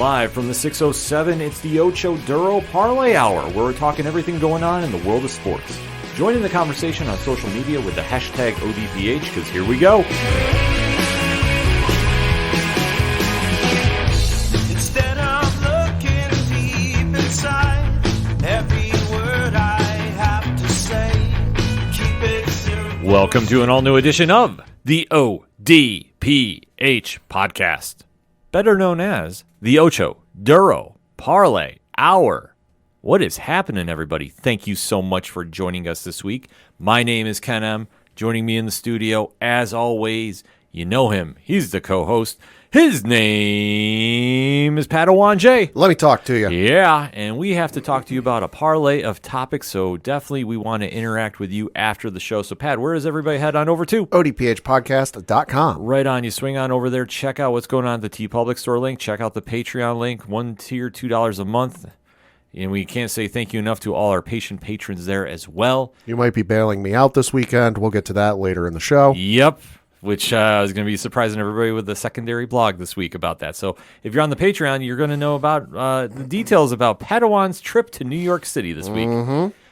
Live from the 607, it's the Ocho Duro Parlay Hour, where we're talking everything going on in the world of sports. Join in the conversation on social media with the hashtag ODPH, because here we go. Instead of looking deep inside, every word I have to say, keep it simple. Welcome to an all-new edition of the ODPH podcast, better known as the Ocho Duro Parlay Hour. What is happening, everybody? Thank you so much for joining us this week. My name is Ken M. Joining me in the studio, as always, you know him. He's the co-host. His name is Padawan J. Let me talk to you. Yeah, and we have to talk to you about a parlay of topics, so definitely we want to interact with you after the show. So, Pat, where does everybody head on over to? ODPHpodcast.com. Right on. You swing on over there. Check out what's going on at the TeePublic store link. Check out the Patreon link. One tier, $2 a month. And we can't say thank you enough to all our patient patrons there as well. You might be bailing me out this weekend. We'll get to that later in the show. Yep. Which is going to be surprising everybody with the secondary blog this week about that. So if you're on the Patreon, you're going to know about the details about Padawan's trip to New York City this week.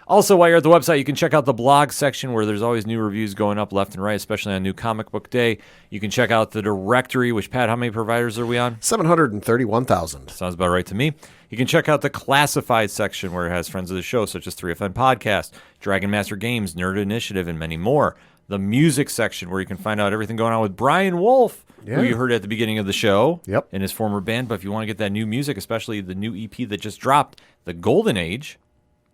Also, while you're at the website, you can check out the blog section where there's always new reviews going up left and right, especially on New Comic Book Day. You can check out the directory, which, Pat, how many providers are we on? 731,000. Sounds about right to me. You can check out the classified section where it has friends of the show, such as 3FN Podcast, Dragon Master Games, Nerd Initiative, and many more. The music section where you can find out everything going on with Brian Wolf, who you heard at the beginning of the show, in his former band. But if you want to get that new music, especially the new EP that just dropped, The Golden Age,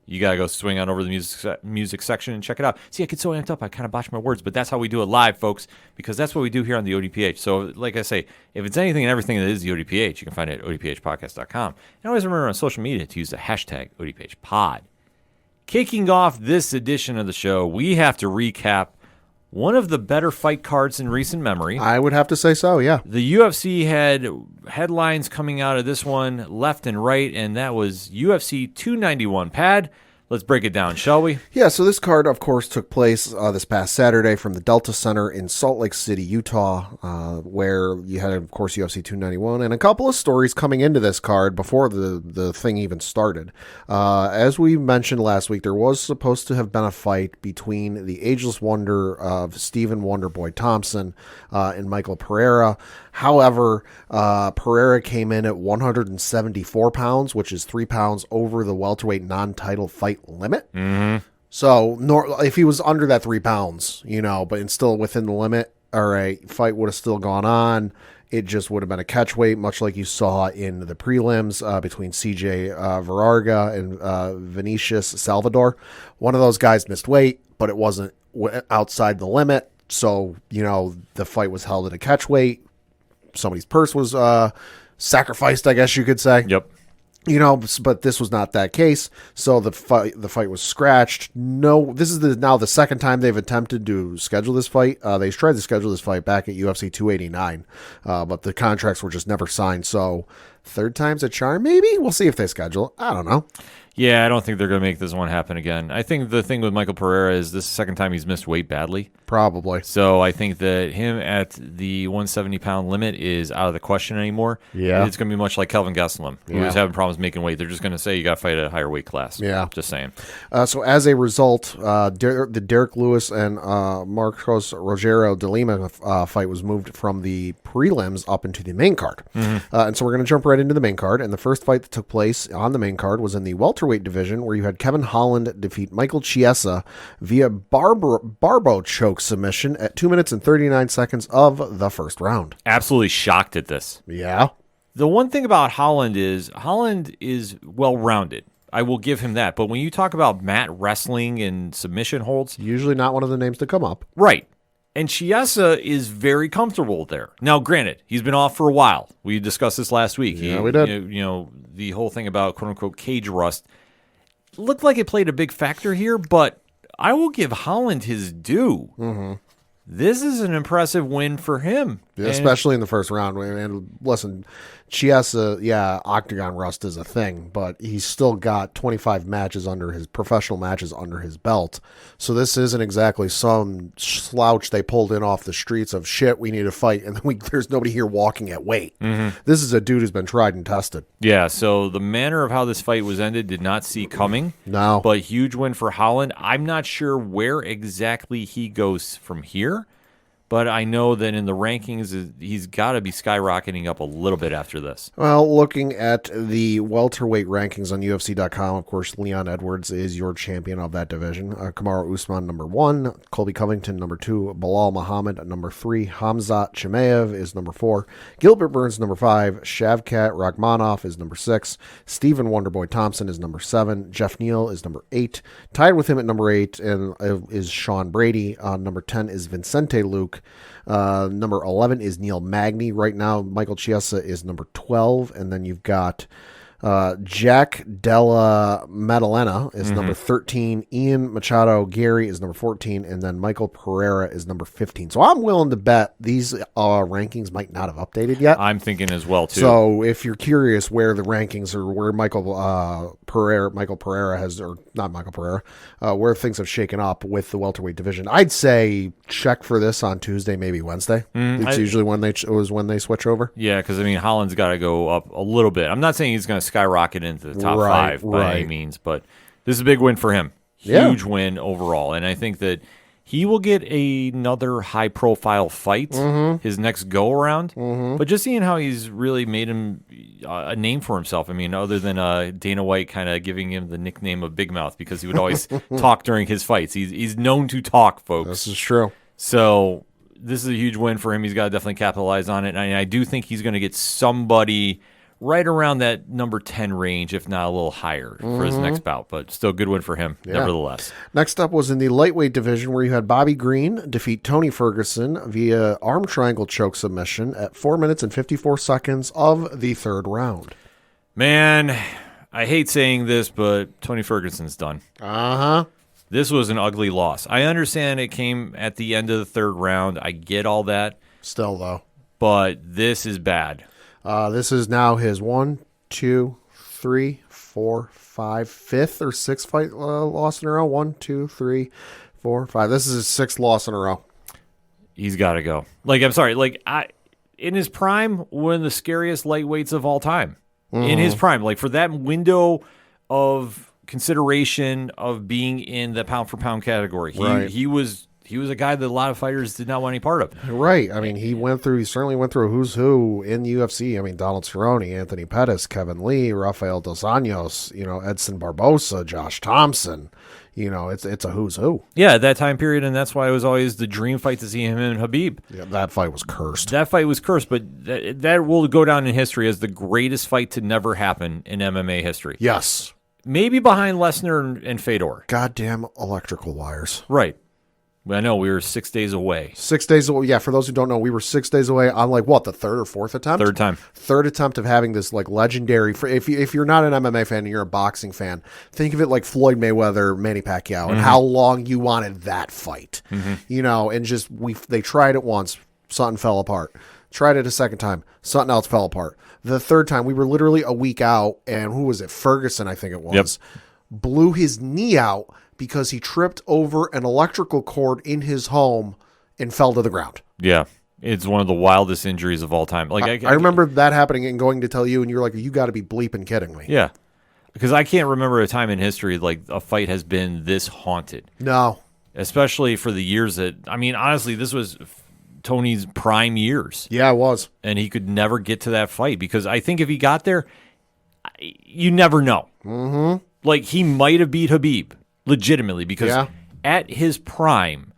you got to go swing on over to the music section and check it out. See, I get so amped up, I kind of botch my words, but that's how we do it live, folks, because that's what we do here on the ODPH. So, like I say, if it's anything and everything that is the ODPH, you can find it at ODPHpodcast.com. And always remember on social media to use the hashtag ODPHpod. Kicking off this edition of the show, we have to recap one of the better fight cards in recent memory. I would have to say so, yeah. The UFC had headlines coming out of this one left and right, and that was UFC 291. Pad, let's break it down, shall we? Yeah, so this card, of course, took place this past Saturday from the Delta Center in Salt Lake City, Utah, where you had, of course, UFC 291, and a couple of stories coming into this card before the thing even started. As we mentioned last week, there was supposed to have been a fight between the ageless wonder of Stephen Wonderboy Thompson and Michael Pereira. However, Pereira came in at 174 pounds, which is 3 pounds over the welterweight non-title fight limit. So if he was under that 3 pounds, but it's still within the limit, all right, fight would have still gone on. It just would have been a catchweight, much like you saw in the prelims between CJ Viraga and Vinicius Salvador. One of those guys missed weight, but it wasn't outside the limit. So, the fight was held at a catchweight. Somebody's purse was sacrificed, I guess you could say. Yep. But this was not that case, so the fight was scratched. No, this is now the second time they've attempted to schedule this fight. They tried to schedule this fight back at UFC 289, but the contracts were just never signed. So third time's a charm, maybe? We'll see if they schedule. I don't know. Yeah, I don't think they're going to make this one happen again. I think the thing with Michael Pereira is this is the second time he's missed weight badly. Probably. So I think that him at the 170-pound limit is out of the question anymore. Yeah. It's going to be much like Kelvin Gastelum, who was having problems making weight. They're just going to say you got to fight at a higher weight class. Yeah. Just saying. So as a result, the Derek Lewis and Marcos Rogero de Lima fight was moved from the prelims up into the main card. And so we're going to jump right into the main card. And the first fight that took place on the main card was in the welterweight division, where you had Kevin Holland defeat Michael Chiesa via Barbo choke submission at 2 minutes and 39 seconds of the first round. Absolutely shocked at this. Yeah. The one thing about Holland is well-rounded. I will give him that. But when you talk about mat wrestling and submission holds, Usually not one of the names to come up. right. And Chiesa is very comfortable there. Now, granted, he's been off for a while. We discussed this last week. Yeah, we did. The whole thing about quote-unquote cage rust looked like it played a big factor here, but I will give Holland his due. This is an impressive win for him. especially in the first round. And listen, Chiesa, Octagon Rust is a thing, but he's still got 25 matches professional matches under his belt. So this isn't exactly some slouch they pulled in off the streets of shit. We need to fight, and then there's nobody here walking at weight. Mm-hmm. This is a dude who's been tried and tested. Yeah. So the manner of how this fight was ended did not see coming. No, but huge win for Holland. I'm not sure where exactly he goes from here. But I know that in the rankings, he's got to be skyrocketing up a little bit after this. Well, looking at the welterweight rankings on UFC.com, of course, Leon Edwards is your champion of that division. Kamaru Usman, number 1. Colby Covington, number 2. Bilal Muhammad, number 3. Hamzat Chimaev is number 4. Gilbert Burns, number 5. Shavkat Rakhmonov is number 6. Stephen Wonderboy Thompson is number 7. Jeff Neal is number 8. Tied with him at number 8 is Sean Brady. Number 10 is Vincente Luke. Number 11 is Neil Magny. Right now, Michael Chiesa is number 12. And then you've got Jack Della Maddalena is number 13. Ian Machado Gary is number 14. And then Michael Pereira is number 15. So I'm willing to bet these rankings might not have updated yet. I'm thinking as well, too. So if you're curious where the rankings or where Michael Pereira has, or not Michael Pereira, where things have shaken up with the welterweight division, I'd say check for this on Tuesday, maybe Wednesday. It's usually when they switch over. Yeah, because, I mean, Holland's got to go up a little bit. I'm not saying he's going to skyrocket into the top 5 by any means, but this is a big win for him. Huge win overall. And I think that he will get another high-profile fight his next go-around. But just seeing how he's really made him a name for himself, I mean, other than Dana White kind of giving him the nickname of Big Mouth because he would always talk during his fights. He's known to talk, folks. This is true. So this is a huge win for him. He's got to definitely capitalize on it. And I do think he's going to get somebody right around that number 10 range, if not a little higher for his next bout. But still a good win for him, nevertheless. Next up was in the lightweight division where you had Bobby Green defeat Tony Ferguson via arm triangle choke submission at 4 minutes and 54 seconds of the third round. Man, I hate saying this, but Tony Ferguson's done. Uh-huh. This was an ugly loss. I understand it came at the end of the third round. I get all that. Still, though. But this is bad. This is now his 1, 2, 3, 4, 5, 5th or 6th fight loss in a row. 1, 2, 3, 4, 5. This is his 6th loss in a row. He's got to go. Like, I'm sorry. Like, in his prime, one of the scariest lightweights of all time. In his prime. Like, for that window of consideration of being in the pound-for-pound category. He was a guy that a lot of fighters did not want any part of. Right. I mean, he certainly went through a who's who in the UFC. I mean, Donald Cerrone, Anthony Pettis, Kevin Lee, Rafael Dos Anjos, Edson Barbosa, Josh Thompson. It's a who's who. Yeah, at that time period, and that's why it was always the dream fight to see him and Khabib. Yeah, that fight was cursed. But that will go down in history as the greatest fight to never happen in MMA history. Yes. Maybe behind Lesnar and Fedor. Goddamn electrical wires. Right. I know, we were 6 days away. 6 days away. Yeah, for those who don't know, we were 6 days away on the third or fourth attempt? Third attempt of having this legendary. If you're not an MMA fan and you're a boxing fan, think of it like Floyd Mayweather, Manny Pacquiao, and how long you wanted that fight. And just they tried it once, something fell apart. Tried it a second time, something else fell apart. The third time, we were literally a week out, and who was it? Ferguson, I think it was. Blew his knee out because he tripped over an electrical cord in his home and fell to the ground. Yeah. It's one of the wildest injuries of all time. Like I remember that happening and going to tell you, and you're like, you got to be bleeping kidding me. Yeah. Because I can't remember a time in history like a fight has been this haunted. No. Especially for the years that, I mean, honestly, this was Tony's prime years. Yeah, it was. And he could never get to that fight because I think if he got there, you never know. Like, he might have beat Khabib. Legitimately, because at his prime,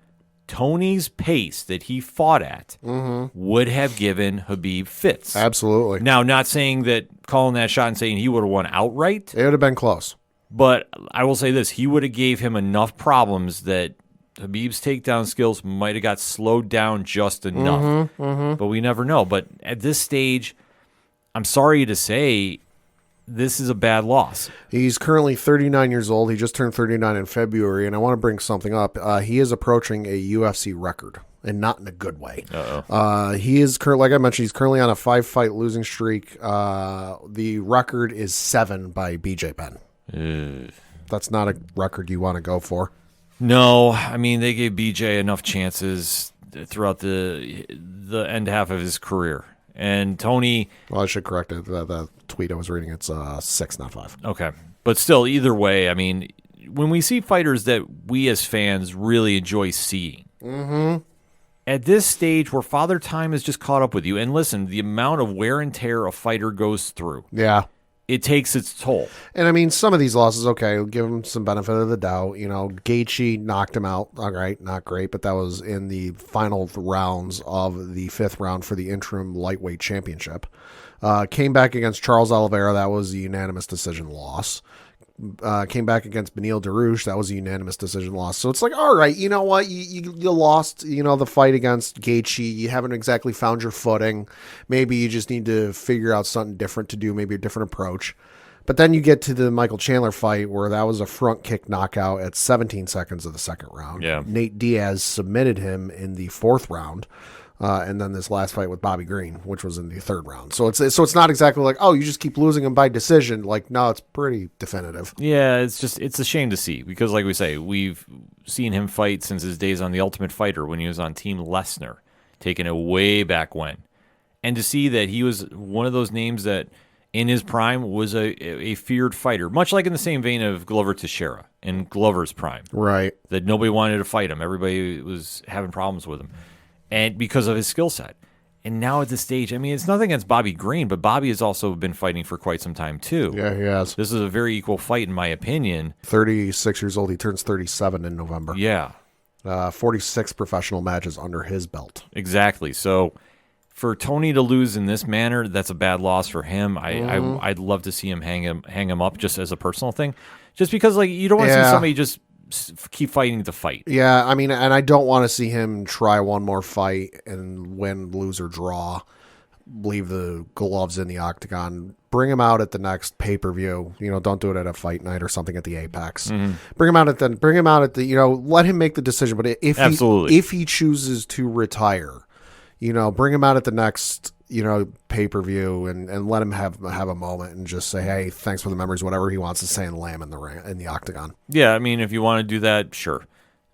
Tony's pace that he fought at would have given Khabib fits. Absolutely. Now, not saying that calling that shot and saying he would have won outright. It would have been close. But I will say this, he would have gave him enough problems that Khabib's takedown skills might have got slowed down just enough. But we never know. But at this stage, I'm sorry to say, this is a bad loss. He's currently 39 years old. He just turned 39 in February, and I want to bring something up. He is approaching a UFC record. and not in a good way. Uh-oh. He is like I mentioned, he's currently on a 5-fight losing streak. The record is 7 by BJ Penn. That's not a record you want to go for. No, I mean, they gave BJ enough chances throughout the end half of his career. And Tony... Well, I should correct it. The tweet I was reading, it's 6, not 5. Okay. But still, either way, I mean, when we see fighters that we as fans really enjoy seeing, at this stage where Father Time has just caught up with you, and listen, the amount of wear and tear a fighter goes through, Yeah. it takes its toll. And I mean, some of these losses, okay, we'll give him some benefit of the doubt. You know, Gaethje knocked him out. All right, not great, but that was in the final rounds of the 5th round for the interim lightweight championship. Came back against Charles Oliveira. That was a unanimous decision loss. Came back against Beneil Dariush. That was a unanimous decision loss. So it's like, all right, you know what? You lost, the fight against Gaethje. You haven't exactly found your footing. Maybe you just need to figure out something different to do, maybe a different approach. But then you get to the Michael Chandler fight where that was a front kick knockout at 17 seconds of the 2nd round. Yeah. Nate Diaz submitted him in the 4th round. And then this last fight with Bobby Green, which was in the 3rd round. So it's not exactly like, oh, you just keep losing him by decision. Like, no, it's pretty definitive. Yeah, it's a shame to see because, like we say, we've seen him fight since his days on The Ultimate Fighter when he was on Team Lesnar, taking it way back when. And to see that he was one of those names that in his prime was a feared fighter, much like in the same vein of Glover Teixeira in Glover's prime. Right. That nobody wanted to fight him. Everybody was having problems with him. And because of his skill set. And now at this stage, I mean, it's nothing against Bobby Green, but Bobby has also been fighting for quite some time, too. Yeah, he has. This is a very equal fight, in my opinion. 36 years old. He turns 37 in November. Yeah. 46 professional matches under his belt. Exactly. So for Tony to lose in this manner, that's a bad loss for him. I'd love to see him hang him up just as a personal thing. Just because, like, you don't want to see somebody just keep fighting the fight. Yeah, I mean, and I don't want to see him try one more fight and win, lose, or draw, leave the gloves in the octagon. Bring him out at the next pay-per-view. Don't do it at a fight night or something at the Apex. Bring him out at the let him make the decision. But if he chooses to retire, bring him out at the next pay-per-view and let him have a moment and just say, hey, thanks for the memories, whatever he wants to say, and lay him in the octagon. Yeah, I mean, if you want to do that, sure.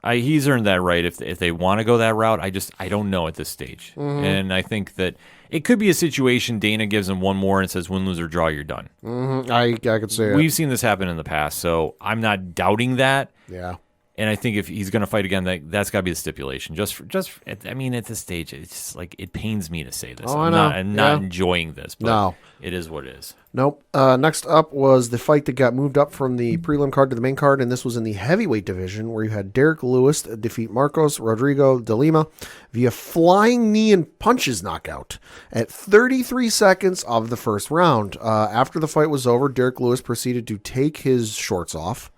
He's earned that right. If they want to go that route, I don't know at this stage. And I think that it could be a situation Dana gives him one more and says, win, lose, or draw, you're done. I could say it. We've seen this happen in the past, so I'm not doubting that. Yeah. And I think if he's going to fight again, that's got to be the stipulation. I mean, at this stage, it's just like it pains me to say this. I'm not enjoying this, but it is what it is. Nope. Next up was the fight that got moved up from the prelim card to the main card, and this was in the heavyweight division where you had Derek Lewis defeat Marcos Rodrigo de Lima via flying knee and punches knockout at 33 seconds of the 1st round. After the fight was over, Derek Lewis proceeded to take his shorts off,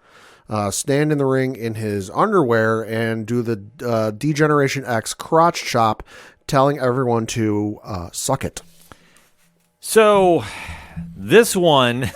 stand in the ring in his underwear, and do the D-Generation X crotch chop, telling everyone to suck it. So, this one,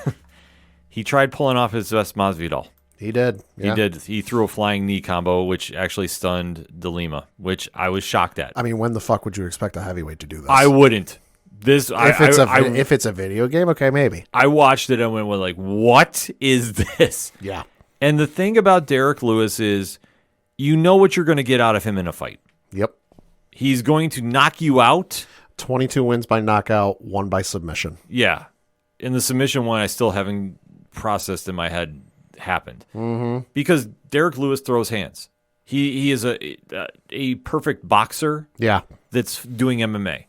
he tried pulling off his best Masvidal. He did. Yeah. He did. He threw a flying knee combo, which actually stunned De Lima, which I was shocked at. I mean, when the fuck would you expect a heavyweight to do this? I wouldn't. If it's a video game, okay, maybe. I watched it and went like, what is this? Yeah. And the thing about Derek Lewis is, you know what you're going to get out of him in a fight. Yep. He's going to knock you out. 22 wins by knockout, 1 by submission. Yeah. In the submission one, I still haven't processed in my head happened. Because Derek Lewis throws hands. He is a perfect boxer. Yeah. That's doing MMA.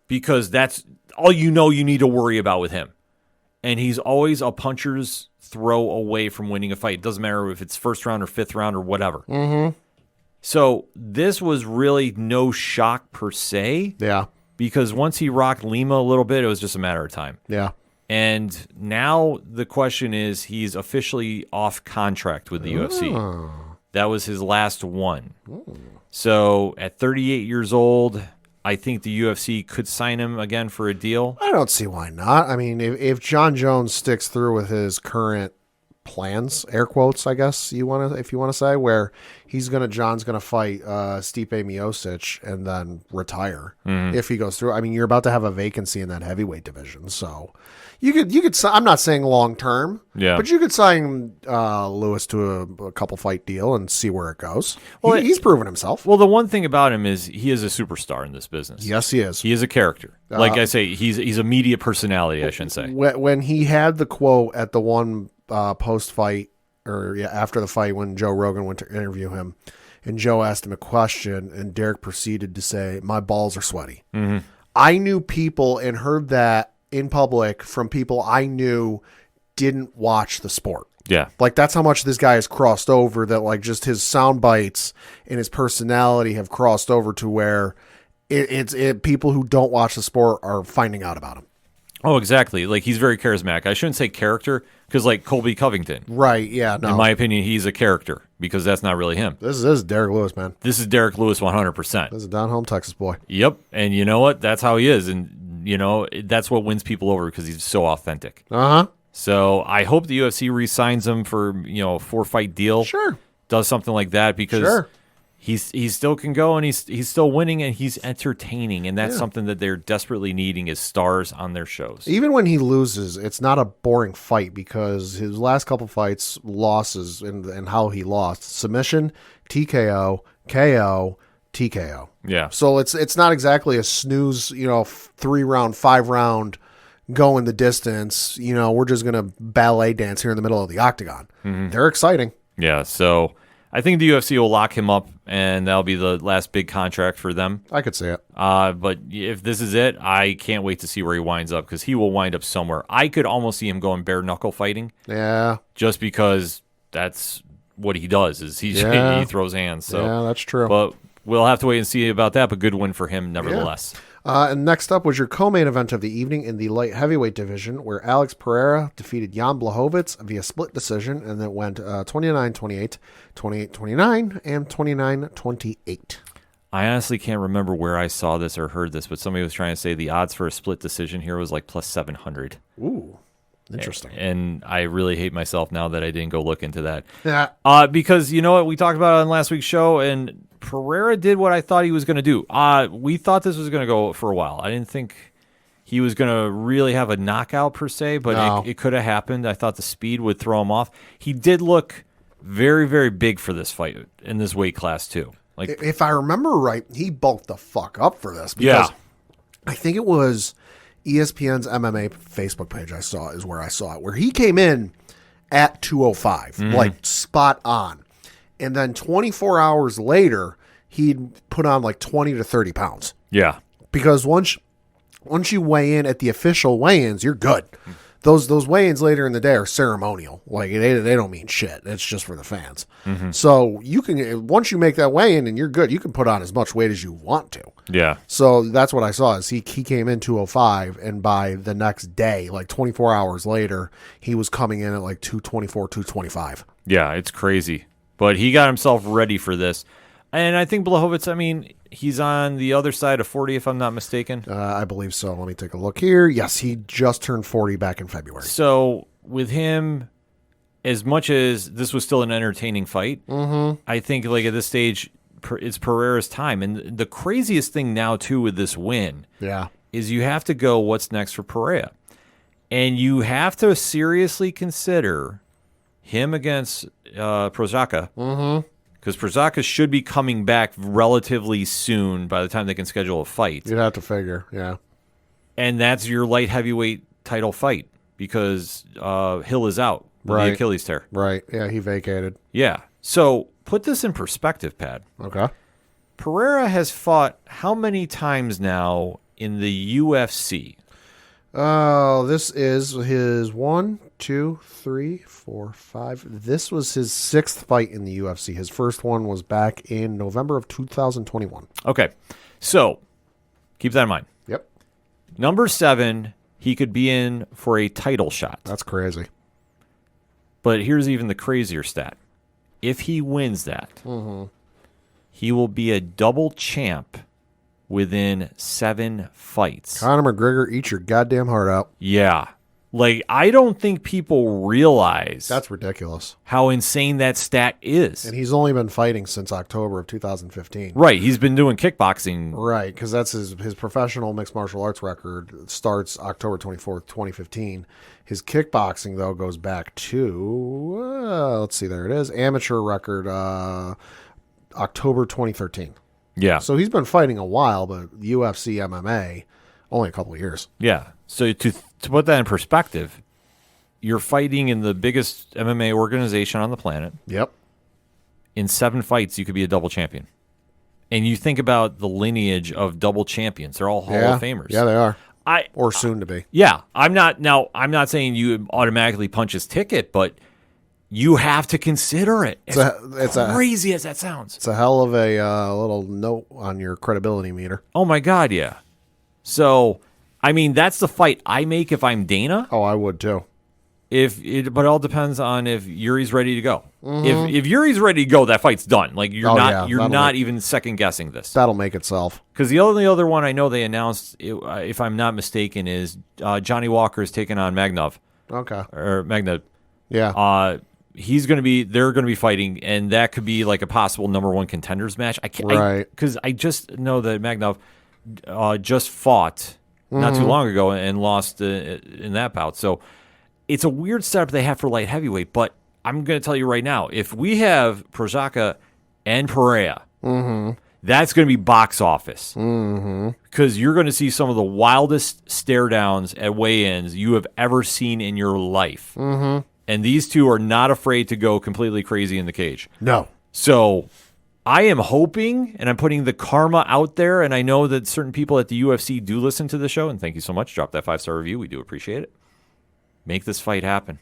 Because that's all you need to worry about with him. And he's always a puncher's throw away from winning a fight. It doesn't matter if it's 1st round or 5th round or whatever. So this was really no shock per se. Yeah. Because once he rocked Lima a little bit, it was just a matter of time. Yeah. And now the question is, he's officially off contract with the UFC. That was his last one. So at 38 years old, I think the UFC could sign him again for a deal. I don't see why not. I mean, if John Jones sticks through with his current plans, air quotes, I guess if you want to say, where John's gonna fight Stipe Miocic and then retire if he goes through. I mean, you're about to have a vacancy in that heavyweight division, so you could. I'm not saying long term, but you could sign Lewis to a couple fight deal and see where it goes. Well, he's proven himself. Well, the one thing about him is he is a superstar in this business. Yes, he is. He is a character. Like I say, he's a media personality. I shouldn't say. When he had the quote at the one post fight or after the fight when Joe Rogan went to interview him, and Joe asked him a question, and Derek proceeded to say, "My balls are sweaty." Mm-hmm. I knew people and heard that in public from people I knew didn't watch the sport. Yeah. Like, that's how much this guy has crossed over, that like just his sound bites and his personality have crossed over to where it's people who don't watch the sport are finding out about him. Oh, exactly. Like, he's very charismatic. I shouldn't say character because, like, Colby Covington. Right, yeah. No. In my opinion, he's a character because that's not really him. This is Derek Lewis, man. This is Derek Lewis 100%. This is a down-home Texas boy. Yep. And you know what? That's how he is. And, you know, that's what wins people over because he's so authentic. Uh-huh. So I hope the UFC re-signs him for, you know, a 4-fight deal. Sure. Does something like that because he still can go and he's still winning and he's entertaining. And that's something that they're desperately needing is stars on their shows. Even when he loses, it's not a boring fight because his last couple fights, losses and how he lost. Submission, TKO, KO, TKO. Yeah. So it's not exactly a snooze, 3-round, 5-round, going the distance. We're just going to ballet dance here in the middle of the octagon. Mm-hmm. They're exciting. Yeah. So I think the UFC will lock him up and that'll be the last big contract for them. I could see it. But if this is it, I can't wait to see where he winds up because he will wind up somewhere. I could almost see him going bare knuckle fighting. Yeah. Just because that's what he does is he throws hands. So yeah, that's true. But we'll have to wait and see about that, but good win for him nevertheless. Yeah. And next up was your co-main event of the evening in the light heavyweight division, where Alex Pereira defeated Jan Blachowicz via split decision, and it went 29-28, 28-29, and 29-28. I honestly can't remember where I saw this or heard this, but somebody was trying to say the odds for a split decision here was like plus 700. Ooh, interesting. And I really hate myself now that I didn't go look into that. Yeah. Because you know what? We talked about it on last week's show, and Pereira did what I thought he was going to do. We thought this was going to go for a while. I didn't think he was going to really have a knockout per se, but it could have happened. I thought the speed would throw him off. He did look very, very big for this fight in this weight class too. Like, if I remember right, he bulked the fuck up for this. Because I think it was ESPN's MMA Facebook page is where I saw it, where he came in at 205, like spot on. And then 24 hours later, he'd put on like 20 to 30 pounds. Yeah. Because once you weigh in at the official weigh-ins, you're good. Those weigh-ins later in the day are ceremonial. Like, they don't mean shit. It's just for the fans. Mm-hmm. So you can, once you make that weigh-in and you're good, you can put on as much weight as you want to. Yeah. So that's what I saw is he came in 205, and by the next day, like 24 hours later, he was coming in at like 224, 225. Yeah, it's crazy. But he got himself ready for this. And I think Blachowicz, I mean, he's on the other side of 40, if I'm not mistaken. I believe so. Let me take a look here. Yes, he just turned 40 back in February. So with him, as much as this was still an entertaining fight, I think like at this stage, it's Pereira's time. And the craziest thing now, too, with this win is you have to go what's next for Pereira. And you have to seriously consider him against Prochazka. Because Prochazka should be coming back relatively soon by the time they can schedule a fight. You'd have to figure, yeah. And that's your light heavyweight title fight because Hill is out with the Achilles tear. Right, yeah, he vacated. Yeah. So put this in perspective, Pat. Okay. Pereira has fought how many times now in the UFC? Oh, this is his 1, 2, 3, 4, 5. This was his 6th fight in the UFC. His first one was back in November of 2021. Okay. So keep that in mind. Yep. Number 7, he could be in for a title shot. That's crazy. But here's even the crazier stat. If he wins that, he will be a double champ within 7 fights. Conor McGregor, eat your goddamn heart out. Yeah. Like, I don't think people realize That's ridiculous. how insane that stat is. And he's only been fighting since October of 2015. Right. He's been doing kickboxing. Right, because that's his professional mixed martial arts record starts October 24th, 2015. His kickboxing, though, goes back to, let's see, there it is, amateur record, October 2013. Yeah. So he's been fighting a while, but UFC, MMA, only a couple of years. Yeah. So to put that in perspective, you're fighting in the biggest MMA organization on the planet. Yep. In 7 fights, you could be a double champion. And you think about the lineage of double champions. They're all Hall of Famers. Yeah, they are. Or soon to be. Yeah. I'm not saying you automatically punch his ticket, but you have to consider it. It's crazy as that sounds. It's a hell of a little note on your credibility meter. Oh, my God, yeah. So, I mean, that's the fight I make if I'm Dana. Oh, I would too. But it all depends on if Yuri's ready to go. If Yuri's ready to go, that fight's done. Like you're not even second guessing this. That'll make itself. Because the only other one I know they announced, if I'm not mistaken, is Johnny Walker is taking on Magnov. Okay. Or Magnev. Yeah. They're going to be fighting, and that could be like a possible number 1 contenders match. I can't, right. Because I just know that Magnov just fought not too long ago and lost in that bout. So it's a weird setup they have for light heavyweight, but I'm going to tell you right now, if we have Prochazka and Pereira, that's going to be box office. Because you're going to see some of the wildest stare downs at weigh-ins you have ever seen in your life. And these two are not afraid to go completely crazy in the cage. No. So I am hoping, and I'm putting the karma out there, and I know that certain people at the UFC do listen to the show, and thank you so much. Drop that 5-star review. We do appreciate it. Make this fight happen.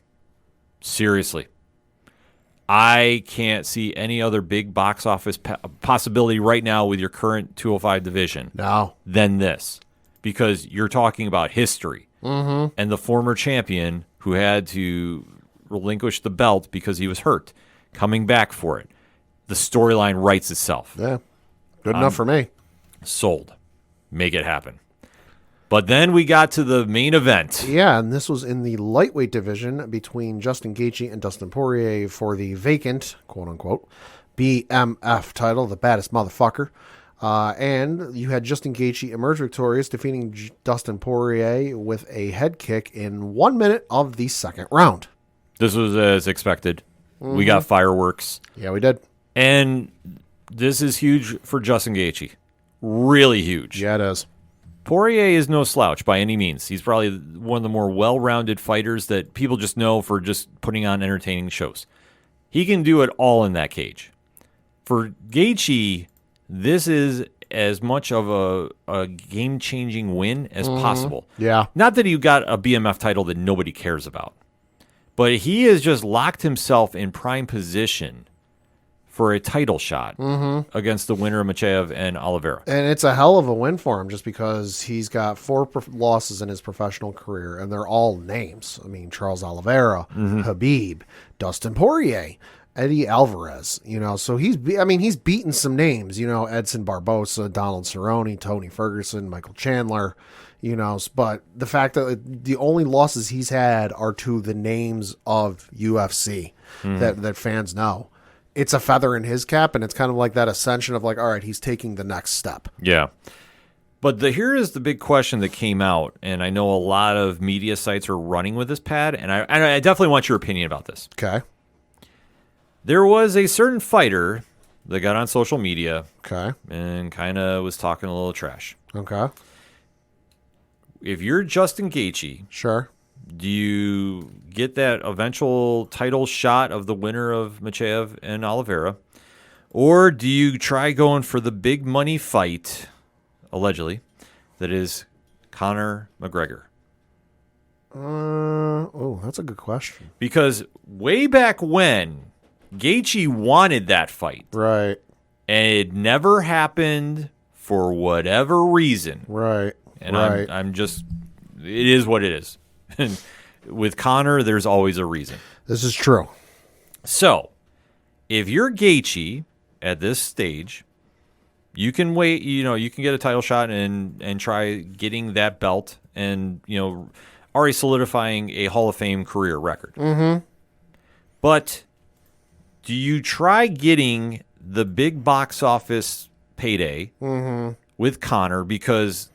Seriously. I can't see any other big box office possibility right now with your current 205 division than this. Because you're talking about history. And the former champion who had to relinquish the belt because he was hurt, coming back for it. The storyline writes itself. Yeah. Good enough for me. Sold. Make it happen. But then we got to the main event. Yeah, and this was in the lightweight division between Justin Gaethje and Dustin Poirier for the vacant, quote-unquote, BMF title, the baddest motherfucker. And you had Justin Gaethje emerge victorious, defeating Dustin Poirier with a head kick in 1 minute of the second round. This was as expected. We got fireworks. Yeah, we did. And this is huge for Justin Gaethje. Really huge. Yeah, it is. Poirier is no slouch by any means. He's probably one of the more well-rounded fighters that people just know for just putting on entertaining shows. He can do it all in that cage. For Gaethje, this is as much of a game-changing win as possible. Yeah. Not that he got a BMF title that nobody cares about, but he has just locked himself in prime position for a title shot against the winner of Machaev and Oliveira. And it's a hell of a win for him just because he's got 4 losses in his professional career, and they're all names. I mean, Charles Oliveira, Khabib, Dustin Poirier, Eddie Alvarez, so he's beaten some names, Edson Barbosa, Donald Cerrone, Tony Ferguson, Michael Chandler, but the fact that the only losses he's had are to the names of UFC that fans know. It's a feather in his cap, and it's kind of like that ascension of like, all right, he's taking the next step. Yeah. But here is the big question that came out, and I know a lot of media sites are running with this, Pat, and I definitely want your opinion about this. Okay. There was a certain fighter that got on social media and kind of was talking a little trash. Okay. If you're Justin Gaethje, sure, do you get that eventual title shot of the winner of Machaev and Oliveira? Or do you try going for the big money fight, allegedly, that is Conor McGregor? That's a good question. Because way back when, Gaethje wanted that fight. Right. And it never happened for whatever reason. Right. And I'm just, it is what it is. And with Conor, there's always a reason. This is true. So, if you're Gaethje at this stage, you can wait, you can get a title shot and try getting that belt and, already solidifying a Hall of Fame career record. Mm-hmm. But do you try getting the big box office payday with Conor? Because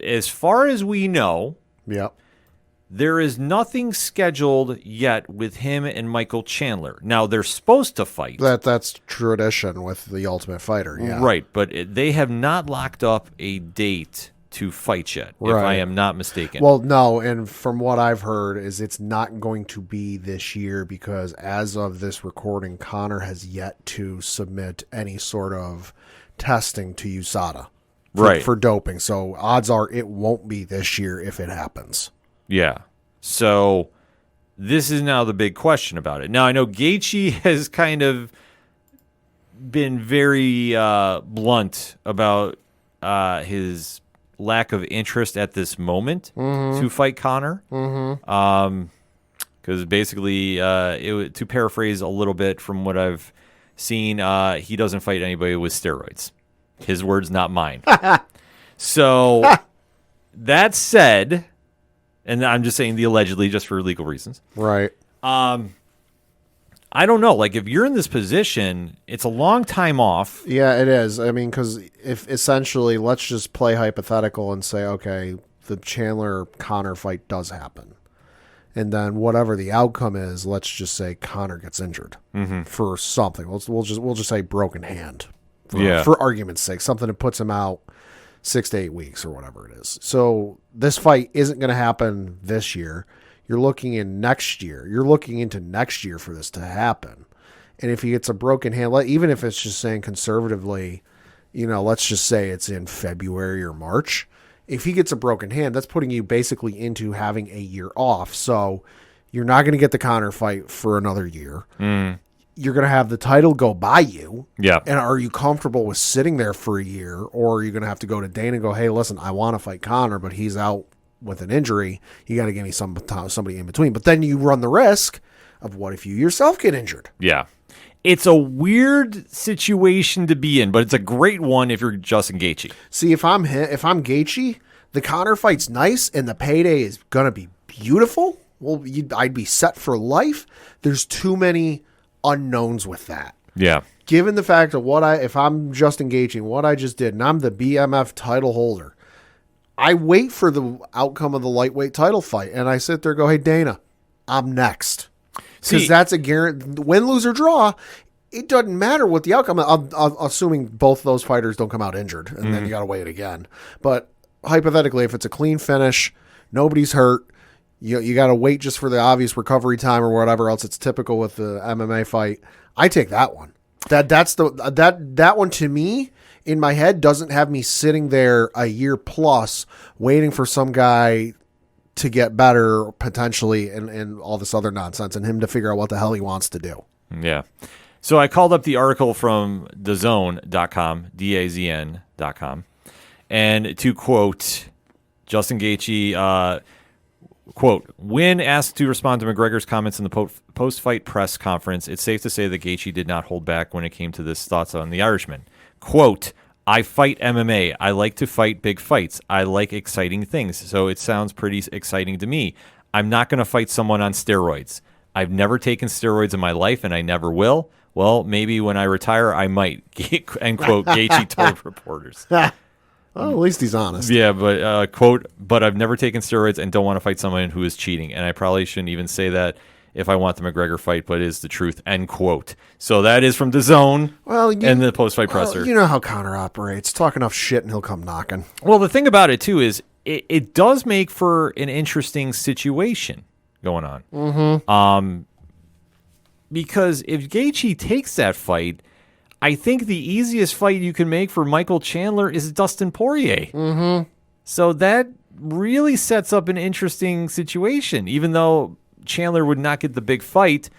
as far as we know, Yep. there is nothing scheduled yet with him and Michael Chandler. Now, they're supposed to fight. That's tradition with the Ultimate Fighter, yeah. Right, but they have not locked up a date to fight yet, if I am not mistaken. Well, no, and from what I've heard is it's not going to be this year because as of this recording, Conor has yet to submit any sort of testing to USADA for doping. So odds are it won't be this year if it happens. Yeah. So this is now the big question about it. Now, I know Gaethje has kind of been very blunt about his lack of interest at this moment to fight Conor. Because basically, to paraphrase a little bit from what I've seen, he doesn't fight anybody with steroids. His words, not mine. So that said, and I'm just saying the allegedly just for legal reasons. Right. I don't know. Like, if you're in this position, it's a long time off. Yeah, it is. I mean, because if essentially, let's just play hypothetical and say, okay, the Chandler-Conor fight does happen. And then whatever the outcome is, let's just say Conor gets injured for something. We'll just say broken hand. For argument's sake, something that puts him out 6 to 8 weeks or whatever it is. So this fight isn't going to happen this year. You're looking in next year. You're looking into next year for this to happen. And if he gets a broken hand, even if it's just saying conservatively, let's just say it's in February or March. If he gets a broken hand, that's putting you basically into having a year off. So you're not going to get the Conor fight for another year. You're going to have the title go by you. Yeah. And are you comfortable with sitting there for a year, or are you going to have to go to Dana and go, hey, listen, I want to fight Conor, but he's out with an injury. You got to give me somebody in between. But then you run the risk of what if you yourself get injured? Yeah. It's a weird situation to be in, but it's a great one if you're Justin Gaethje. See, if I'm Gaethje, the Conor fight's nice and the payday is going to be beautiful. Well, I'd be set for life. There's too many unknowns with that. Yeah. Given the fact of if I'm Justin Gaethje, what I just did, and I'm the BMF title holder, I wait for the outcome of the lightweight title fight, and I sit there and go, hey, Dana, I'm next. Because that's a guarantee. Win, lose, or draw, it doesn't matter what the outcome is. I'm assuming both those fighters don't come out injured, and then you got to wait again. But hypothetically, if it's a clean finish, nobody's hurt, you got to wait just for the obvious recovery time or whatever else it's typical with the MMA fight, I take that one. That one to me, in my head, doesn't have me sitting there a year plus waiting for some guy to get better potentially and all this other nonsense and him to figure out what the hell he wants to do. Yeah. So I called up the article from DAZN.com, DAZN.com, and to quote Justin Gaethje, quote, when asked to respond to McGregor's comments in the post-fight press conference, it's safe to say that Gaethje did not hold back when it came to his thoughts on the Irishman. Quote, I fight MMA. I like to fight big fights. I like exciting things. So it sounds pretty exciting to me. I'm not going to fight someone on steroids. I've never taken steroids in my life, and I never will. Well, maybe when I retire, I might, end quote, Gaethje told reporters. Well, at least he's honest. Yeah, but, quote, but I've never taken steroids and don't want to fight someone who is cheating. And I probably shouldn't even say that if I want the McGregor fight, but it is the truth, end quote. So that is from DAZN and the post-fight presser. You know how Conor operates. Talk enough shit and he'll come knocking. Well, the thing about it, too, is it does make for an interesting situation going on. Mm-hmm. Because if Gaethje takes that fight, I think the easiest fight you can make for Michael Chandler is Dustin Poirier. Mm-hmm. So that really sets up an interesting situation, even though Chandler would not get the big fight.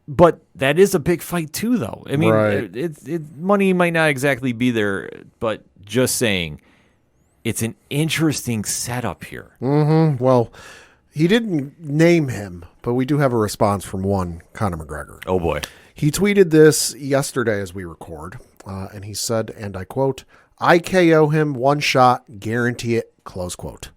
But that is a big fight, too, though. I mean, money might not exactly be there, but just saying, it's an interesting setup here. Mm-hmm. Well, he didn't name him, but we do have a response from one Conor McGregor. Oh, boy. He tweeted this yesterday as we record, and he said, and I quote, I KO him one shot, guarantee it, close quote.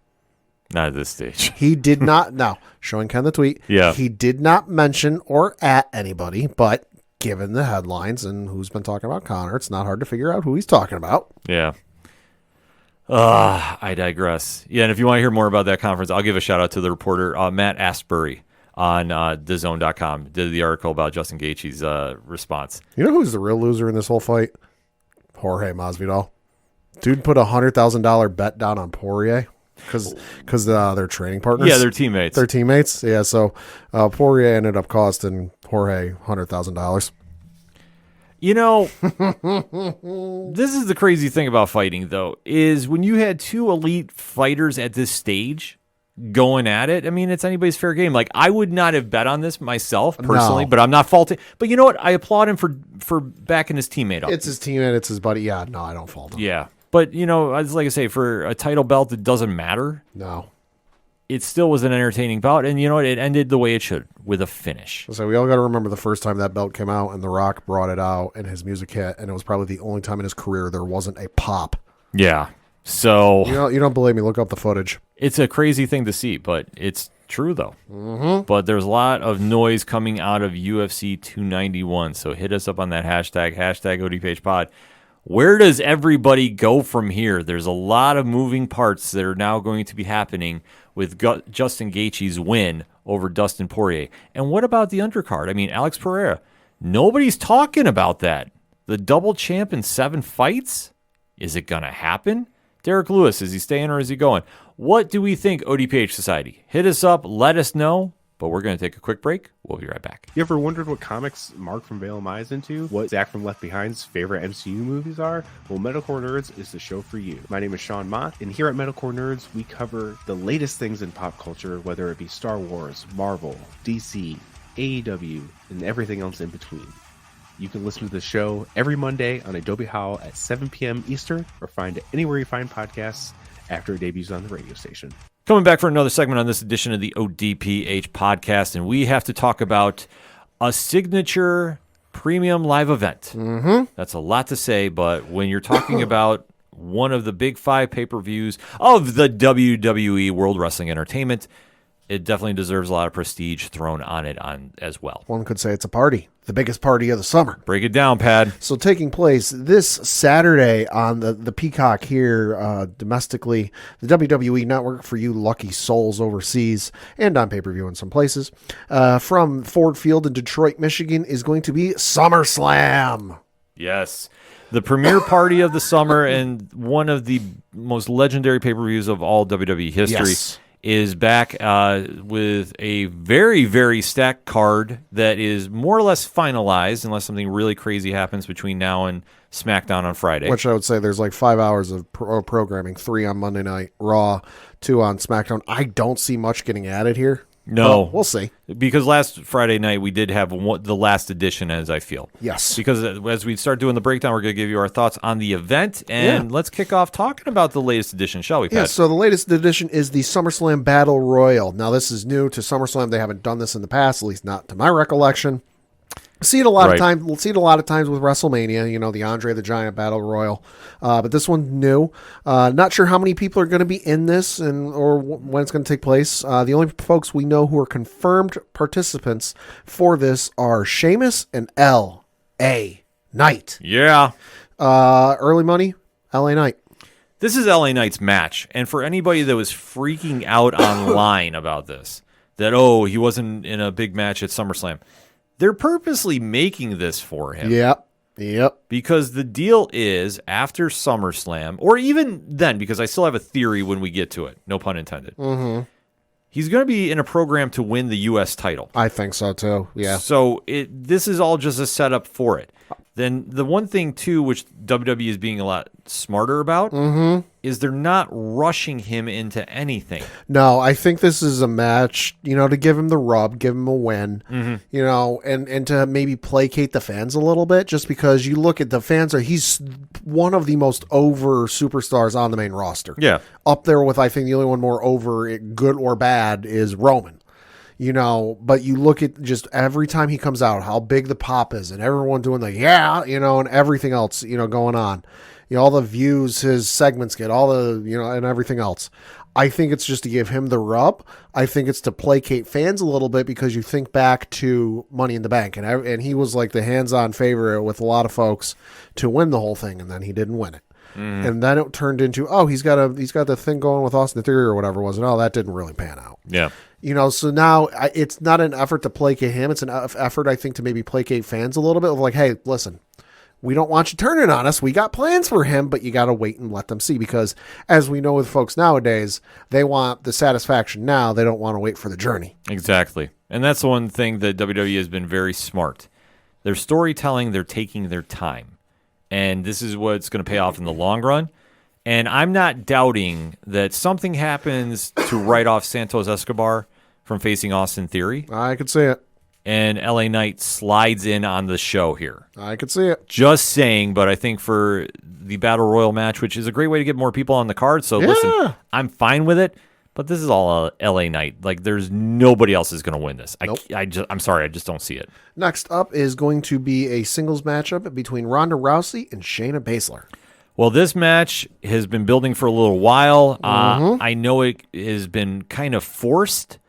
Not at this stage. He did not. No, showing Ken the tweet. Yeah. He did not mention or at anybody, but given the headlines and who's been talking about Connor, it's not hard to figure out who he's talking about. Yeah. I digress. Yeah, and if you want to hear more about that conference, I'll give a shout out to the reporter, Matt Asbury on DAZN.com. Did the article about Justin Gaethje's response. You know who's the real loser in this whole fight? Jorge Masvidal. Dude put $100,000 bet down on Poirier because they're training partners. Yeah, they're teammates. They're teammates. Yeah, so Poirier ended up costing Jorge $100,000. You know, this is the crazy thing about fighting, though, is when you had two elite fighters at this stage going at it, I mean, it's anybody's fair game. Like, I would not have bet on this myself personally, No. but I'm not faulting. But you know what? I applaud him for backing his teammate up. It's his teammate. It's his buddy. Yeah, no, I don't fault him. Yeah. But, you know, as like I say, for a title belt, it doesn't matter. No. It still was an entertaining bout, and you know what? It ended the way it should, with a finish. So we all got to remember the first time that belt came out and The Rock brought it out and his music hit, and it was probably the only time in his career there wasn't a pop. Yeah. So You don't believe me? Look up the footage. it's a crazy thing to see, but it's true, though. Mm-hmm. But there's a lot of noise coming out of UFC 291, so hit us up on that hashtag ODPH pod. Where does everybody go from here? There's a lot of moving parts that are now going to be happening with Justin Gaethje's win over Dustin Poirier. And what about the undercard? I mean, Alex Pereira. Nobody's talking about that. The double champ in 7 fights? Is it going to happen? Derek Lewis, is he staying or is he going? What do we think, ODPH Society? Hit us up. Let us know. But we're going to take a quick break. We'll be right back. You ever wondered what comics Mark from Vale Mai is into? What Zach from Left Behind's favorite MCU movies are? Well, Metalcore Nerds is the show for you. My name is Sean Mott, and here at Metalcore Nerds, we cover the latest things in pop culture, whether it be Star Wars, Marvel, DC, AEW, and everything else in between. You can listen to the show every Monday on Adobe Howl at 7 p.m. Eastern, or find it anywhere you find podcasts after it debuts on the radio station. Coming back for another segment on this edition of the ODPH podcast, and we have to talk about a signature premium live event. Mm-hmm. That's a lot to say, but when you're talking about one of the big 5 pay-per-views of the WWE World Wrestling Entertainment, it definitely deserves a lot of prestige thrown on it as well. One could say it's a party, the biggest party of the summer. Break it down, Pad. So taking place this Saturday on the Peacock here domestically, the WWE Network for you lucky souls overseas, and on pay-per-view in some places, from Ford Field in Detroit, Michigan, is going to be SummerSlam. Yes. The premier party of the summer and one of the most legendary pay-per-views of all WWE history. Yes. Is back with a very, very stacked card that is more or less finalized unless something really crazy happens between now and SmackDown on Friday. Which I would say there's like 5 hours of programming, 3 on Monday Night Raw, 2 on SmackDown. I don't see much getting added here. No. But we'll see. Because last Friday night we did have the last edition, as I feel. Yes. Because as we start doing the breakdown, we're going to give you our thoughts on the event. And let's kick off talking about the latest edition, shall we, Pat? Yeah, so the latest edition is the SummerSlam Battle Royal. Now, this is new to SummerSlam. They haven't done this in the past, at least not to my recollection. See it a lot of times. We'll see it a lot of times with WrestleMania. You know, the Andre the Giant Battle Royal, but this one's new. Not sure how many people are going to be in this or when it's going to take place. The only folks we know who are confirmed participants for this are Sheamus and L.A. Knight. Yeah. Early money, L.A. Knight. This is LA Knight's match. And for anybody that was freaking out online about this, that, he wasn't in a big match at SummerSlam, they're purposely making this for him. Yep. Because the deal is, after SummerSlam, or even then, because I still have a theory when we get to it, no pun intended, he's going to be in a program to win the U.S. title. I think so, too. Yeah. So this is all just a setup for it. Then the one thing, too, which WWE is being a lot smarter about, is they're not rushing him into anything. No, I think this is a match, to give him the rub, give him a win, and to maybe placate the fans a little bit, just because you look at the fans, he's one of the most over superstars on the main roster. Yeah. Up there with, I think, the only one more over, good or bad, is Roman. But you look at just every time he comes out, how big the pop is, and everyone doing and everything else, going on. all the views his segments get, all the, and everything else. I think it's just to give him the rub. I think it's to placate fans a little bit because you think back to Money in the Bank, and he was like the hands-on favorite with a lot of folks to win the whole thing, and then he didn't win it. And then it turned into, he's got the thing going with Austin Theory or whatever it was, and that didn't really pan out. Yeah. So now it's not an effort to placate him. It's an effort, I think, to maybe placate fans a little bit of like, hey, listen, we don't want you turning on us. We got plans for him, but you got to wait and let them see, because as we know with folks nowadays, they want the satisfaction now. They don't want to wait for the journey. Exactly. And that's the one thing that WWE has been very smart. Their storytelling, they're taking their time. And this is what's going to pay off in the long run. And I'm not doubting that something happens to write off Santos Escobar from facing Austin Theory. I could see it. And LA Knight slides in on the show here. I could see it. Just saying, but I think for the Battle Royal match, which is a great way to get more people on the card. So listen, I'm fine with it. But this is all LA Knight. Like, there's nobody else is going to win this. Nope. I'm sorry, I just don't see it. Next up is going to be a singles matchup between Ronda Rousey and Shayna Baszler. Well, this match has been building for a little while. I know it has been kind of forced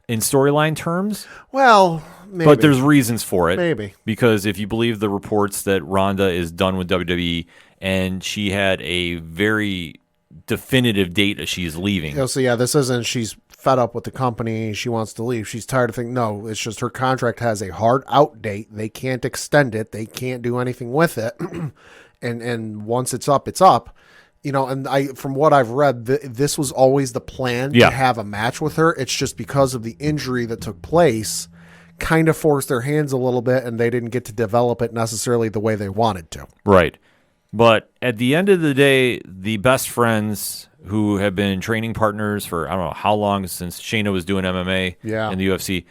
in storyline terms. Well, maybe. But there's reasons for it. Maybe. Because if you believe the reports that Ronda is done with WWE, and she had a very definitive date that she's leaving. This isn't she's fed up with the company, she wants to leave, she's tired of things. No, it's just her contract has a hard out date. They can't extend it. They can't do anything with it. and once it's up, it's up. And from what I've read, this was always the plan to have a match with her. It's just because of the injury that took place, kind of forced their hands a little bit, and they didn't get to develop it necessarily the way they wanted to. Right. But at the end of the day, the best friends who have been training partners for I don't know how long, since Shayna was doing MMA in the UFC,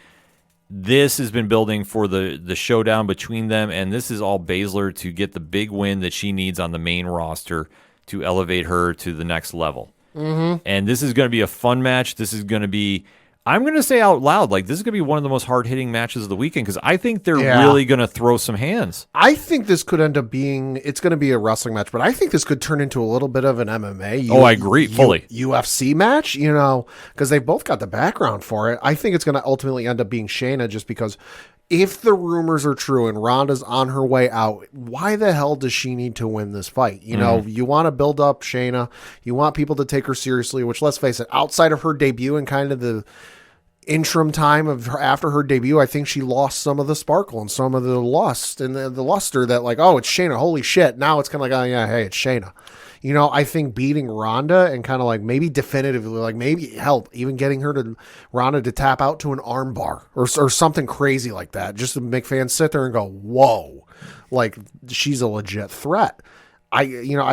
this has been building for the showdown between them, and this is all Baszler to get the big win that she needs on the main roster to elevate her to the next level. Mm-hmm. And this is going to be a fun match. This is going to be, I'm going to say out loud, like, this is going to be one of the most hard-hitting matches of the weekend, because I think they're really going to throw some hands. I think this could end up being, it's going to be a wrestling match, but I think this could turn into a little bit of an MMA. I agree, fully. UFC match, because they both got the background for it. I think it's going to ultimately end up being Shayna, just because if the rumors are true and Ronda's on her way out, why the hell does she need to win this fight? You want to build up Shayna. You want people to take her seriously, which, let's face it, outside of her debut and kind of the interim time of her after her debut, I think she lost some of the sparkle and some of the lust and the luster that, like, oh, it's Shayna, holy shit. Now it's kind of like, oh yeah, hey, it's Shayna. I think beating Ronda and kind of like maybe definitively, like maybe help even getting Ronda to tap out to an arm bar or something crazy like that, just to make fans sit there and go, whoa, like, she's a legit threat. I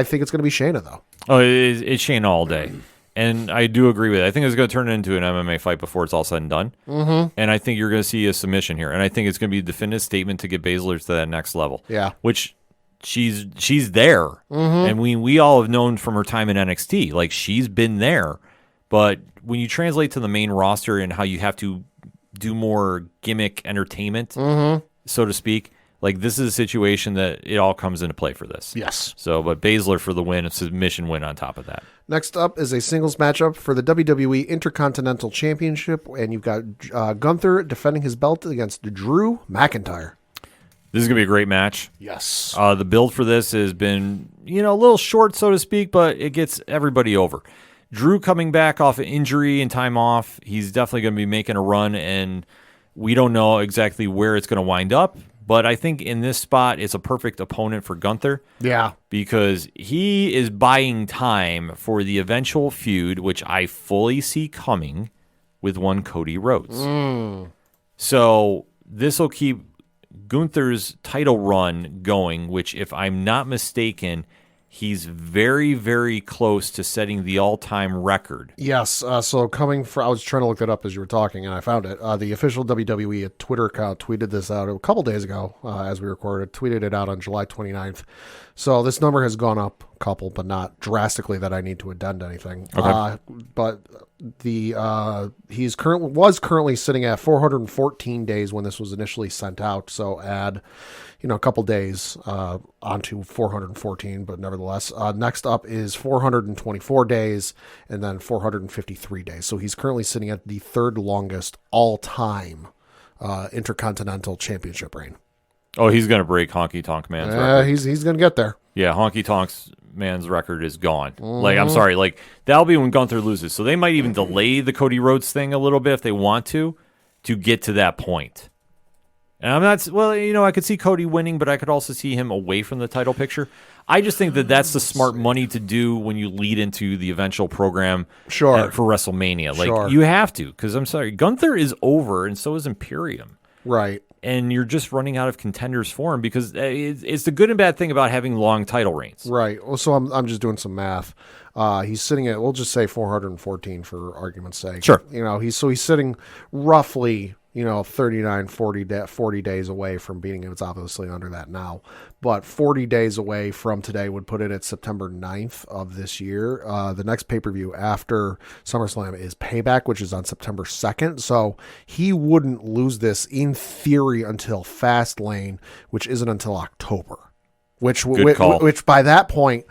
think it's going to be Shayna though. Oh, it's Shayna all day. And I do agree with it. I think it's going to turn into an MMA fight before it's all said and done. Mm-hmm. And I think you're going to see a submission here. And I think it's going to be a definitive statement to get Baszler to that next level. Yeah. Which she's there. Mm-hmm. And we all have known from her time in NXT. Like, she's been there. But when you translate to the main roster and how you have to do more gimmick entertainment, so to speak, like, this is a situation that it all comes into play for this. Yes. But Baszler for the win, a submission win on top of that. Next up is a singles matchup for the WWE Intercontinental Championship, and you've got Gunther defending his belt against Drew McIntyre. This is going to be a great match. Yes. The build for this has been, a little short, so to speak, but it gets everybody over. Drew coming back off an injury and time off. He's definitely going to be making a run, and we don't know exactly where it's going to wind up. But I think in this spot, it's a perfect opponent for Gunther. Yeah. Because he is buying time for the eventual feud, which I fully see coming with one Cody Rhodes. So this will keep Gunther's title run going, which, if I'm not mistaken, he's very, very close to setting the all-time record. Yes. So coming from, I was trying to look that up as you were talking, and I found it. The official WWE Twitter account tweeted this out a couple days ago as we recorded, tweeted it out on July 29th. So this number has gone up couple, but not drastically that I need to addend anything. Okay. But was currently sitting at 414 days when this was initially sent out. So add, a couple days onto 414, but nevertheless, next up is 424 days and then 453 days. So he's currently sitting at the third longest all-time Intercontinental Championship reign. Oh, he's going to break Honky Tonk Man's record. He's going to get there. Yeah, Honky Tonk Man's record is gone. Like, I'm sorry, like, that'll be when Gunther loses. So they might even delay the Cody Rhodes thing a little bit if they want to get to that point. And I'm not, I could see Cody winning, but I could also see him away from the title picture. I just think that that's the smart money to do when you lead into the eventual program Sure. for WrestleMania. Like, Sure. you have to, because I'm sorry, Gunther is over, and so is Imperium. Right. And you're just running out of contenders for him because it's the good and bad thing about having long title reigns. Right. Well, so I'm just doing some math. He's sitting at, we'll just say 414 for argument's sake. Sure. He's sitting roughly, 39, 40 days away from beating him. It's obviously under that now, but 40 days away from today would put it at September 9th of this year. The next pay-per-view after SummerSlam is Payback, which is on September 2nd. So he wouldn't lose this in theory until Fastlane, which isn't until October, which by that point,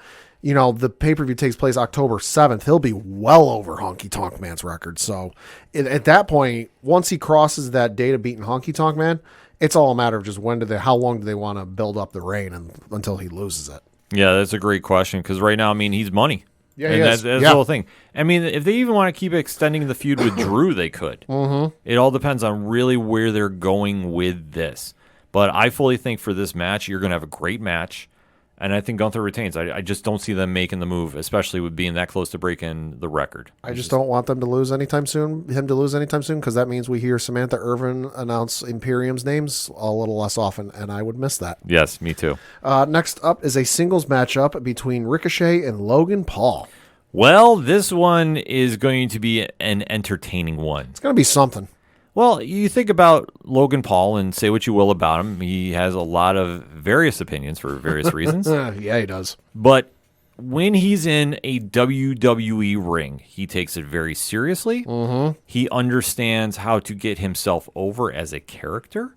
the pay-per-view takes place October 7th. He'll be well over Honky Tonk Man's record. So at that point, once he crosses that date of beating Honky Tonk Man, it's all a matter of just how long do they want to build up the reign until he loses it. Yeah, that's a great question because right now, he's money. Yeah, and he that's is. the whole thing. If they even want to keep extending the feud with Drew, they could. Mm-hmm. It all depends on really where they're going with this. But I fully think for this match, you're going to have a great match. And I think Gunther retains. I just don't see them making the move, especially with being that close to breaking the record. I just don't want them to lose anytime soon. Because that means we hear Samantha Irvin announce Imperium's names a little less often, and I would miss that. Yes, me too. Next up is a singles matchup between Ricochet and Logan Paul. Well, this one is going to be an entertaining one. It's going to be something. Well, you think about Logan Paul and say what you will about him. He has a lot of various opinions for various reasons. Yeah, he does. But when he's in a WWE ring, he takes it very seriously. Mm-hmm. He understands how to get himself over as a character.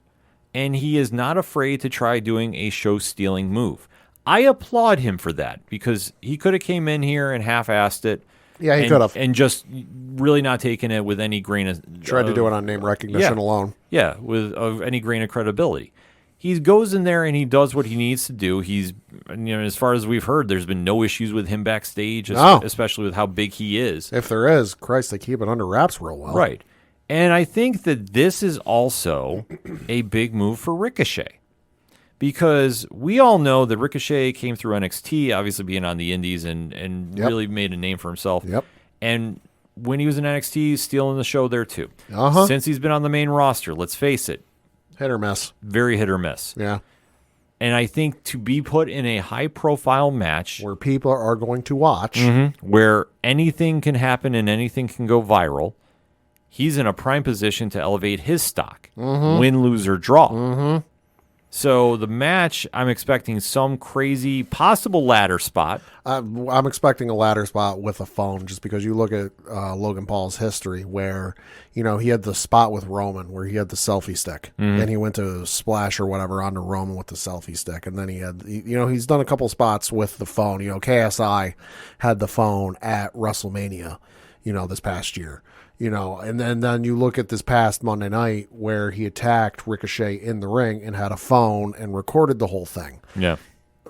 And he is not afraid to try doing a show-stealing move. I applaud him for that because he could have came in here and half-assed it. Yeah, he could have. And just really not taking it with any grain of... Tried to do it on name recognition alone. Yeah, with any grain of credibility. He goes in there and he does what he needs to do. He's, as far as we've heard, there's been no issues with him backstage, especially with how big he is. If there is, Christ, they keep it under wraps real well. Right. And I think that this is also a big move for Ricochet. Because we all know that Ricochet came through NXT, obviously being on the indies, and really made a name for himself. Yep. And when he was in NXT, he's stealing the show there too. Uh-huh. Since he's been on the main roster, let's face it. Hit or miss. Very hit or miss. Yeah. And I think to be put in a high-profile match... where people are going to watch. Mm-hmm, where anything can happen and anything can go viral, he's in a prime position to elevate his stock. Mm-hmm. Win, lose, or draw. Mm-hmm. So the match, I'm expecting some crazy possible ladder spot. I'm expecting a ladder spot with a phone just because you look at Logan Paul's history where, he had the spot with Roman where he had the selfie stick. Mm-hmm. And he went to splash or whatever onto Roman with the selfie stick. And then he had, he's done a couple spots with the phone. KSI had the phone at WrestleMania, this past year. And then you look at this past Monday night where he attacked Ricochet in the ring and had a phone and recorded the whole thing. Yeah.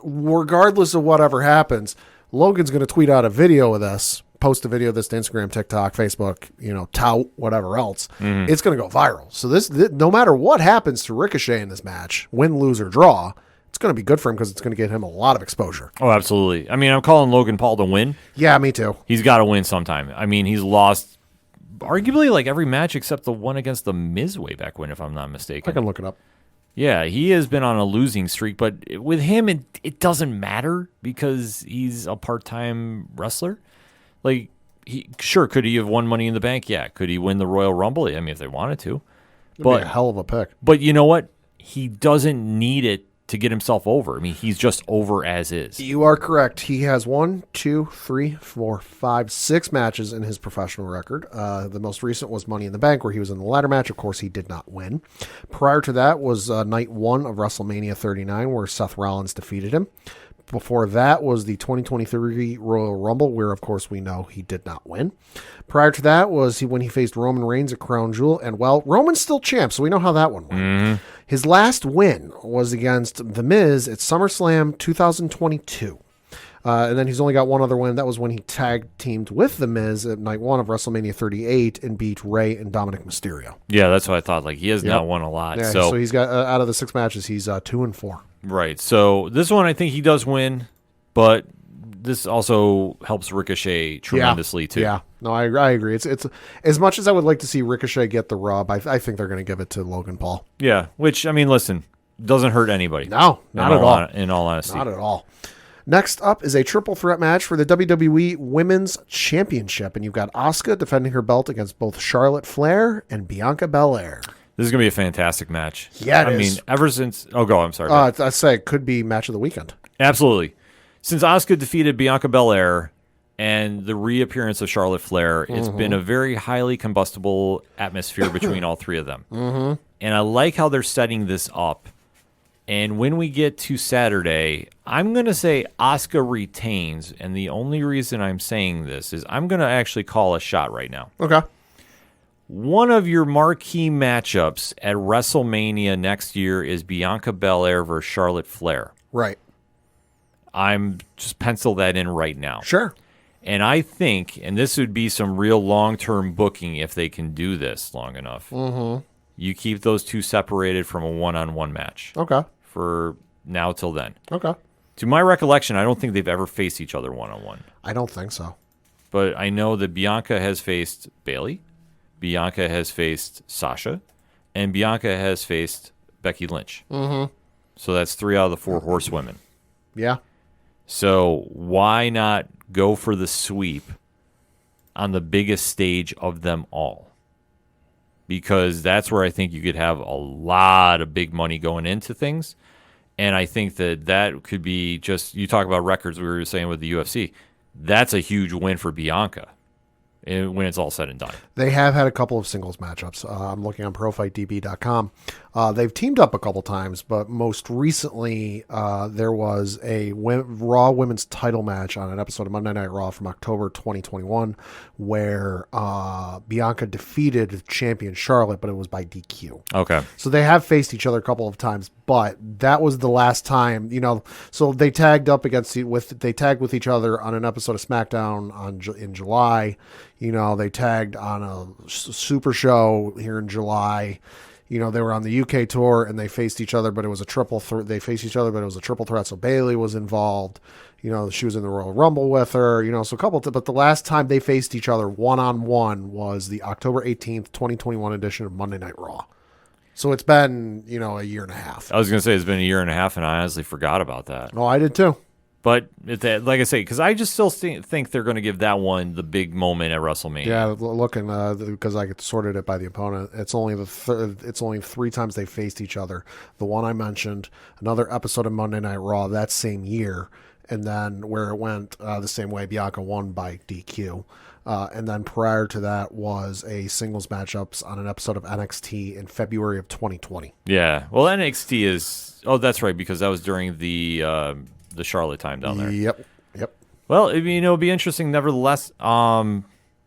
Regardless of whatever happens, Logan's going to tweet out a video of this, post a video of this to Instagram, TikTok, Facebook, tout, whatever else. Mm-hmm. It's going to go viral. So this, no matter what happens to Ricochet in this match, win, lose, or draw, it's going to be good for him because it's going to get him a lot of exposure. Oh, absolutely. I'm calling Logan Paul to win. Yeah, me too. He's got to win sometime. He's lost... arguably like every match except the one against The Miz way back when, if I'm not mistaken. I can look it up. Yeah, he has been on a losing streak, but with him, it doesn't matter because he's a part-time wrestler. Like, could he have won Money in the Bank? Yeah. Could he win the Royal Rumble? If they wanted to. It'd be a hell of a pick. But you know what? He doesn't need it to get himself over. I mean, he's just over as is. You are correct. He has 1, 2, 3, 4, 5, 6 matches in his professional record. The most recent was Money in the Bank, where he was in the ladder match. Of course, he did not win. Prior to that was night 1 of WrestleMania 39, where Seth Rollins defeated him. Before that was the 2023 Royal Rumble, where, of course, we know he did not win. Prior to that was when he faced Roman Reigns at Crown Jewel, and, well, Roman's still champ, so we know how that one went. His last win was against The Miz at SummerSlam 2022. And then he's only got one other win. That was when he tag teamed with The Miz at night 1 of WrestleMania 38 and beat Rey and Dominic Mysterio. Yeah, that's what I thought. Like, he has not won a lot. Yeah, so he's got, out of the 6 matches, he's 2-4. Right. So this one I think he does win, but this also helps Ricochet tremendously too. Yeah. No, I agree. It's as much as I would like to see Ricochet get the rub, I think they're going to give it to Logan Paul. Yeah, which, I mean, listen, doesn't hurt anybody. No, not at all. In all honesty. Not at all. Next up is a triple threat match for the WWE Women's Championship, and you've got Asuka defending her belt against both Charlotte Flair and Bianca Belair. This is going to be a fantastic match. Yeah, I mean, ever since... Oh, go. I'm sorry. I'd say it could be match of the weekend. Absolutely. Since Asuka defeated Bianca Belair and the reappearance of Charlotte Flair, it's been a very highly combustible atmosphere between all three of them. And I like how they're setting this up. And when we get to Saturday, I'm going to say Asuka retains. And the only reason I'm saying this is I'm going to actually call a shot right now. Okay. One of your marquee matchups at WrestleMania next year is Bianca Belair versus Charlotte Flair. Right. I'm just pencil that in right now. Sure. And I think, and this would be some real long-term booking if they can do this long enough, you keep those two separated from a one-on-one match. Okay. For now till then. Okay. To my recollection, I don't think they've ever faced each other one-on-one. I don't think so. But I know that Bianca has faced Bayley, Bianca has faced Sasha, and Bianca has faced Becky Lynch. So that's 3 out of the 4 horsewomen. Yeah. So why not go for the sweep on the biggest stage of them all? Because that's where I think you could have a lot of big money going into things. And I think that could be just, you talk about records we were saying with the UFC, that's a huge win for Bianca when it's all said and done. They have had a couple of singles matchups. I'm looking on ProFightDB.com. They've teamed up a couple times, but most recently there was a Raw Women's title match on an episode of Monday Night Raw from October 2021 where Bianca defeated champion Charlotte, but it was by DQ. Okay. So they have faced each other a couple of times, but that was the last time, so they tagged up they tagged with each other on an episode of SmackDown in July. They tagged on a Super Show here in July. They were on the UK tour and they faced each other, but it was a triple threat. They faced each other, but it was a triple threat. So Bayley was involved. She was in the Royal Rumble with her. So a couple. But the last time they faced each other one-on-one was the October 18th, 2021 edition of Monday Night Raw. So it's been, a year and a half. I was going to say it's been a year and a half, and I honestly forgot about that. Oh, I did too. But like I say, because I just still think they're going to give that one the big moment at WrestleMania. Yeah, looking because I sorted it by the opponent. It's only it's only 3 times they faced each other. The one I mentioned, another episode of Monday Night Raw that same year, and then where it went the same way, Bianca won by DQ. And then prior to that was a singles matchups on an episode of NXT in February of 2020. Yeah, well, NXT is. Oh, that's right, because that was during the Charlotte time down there. Yep. Well, it'll be interesting nevertheless. Wow,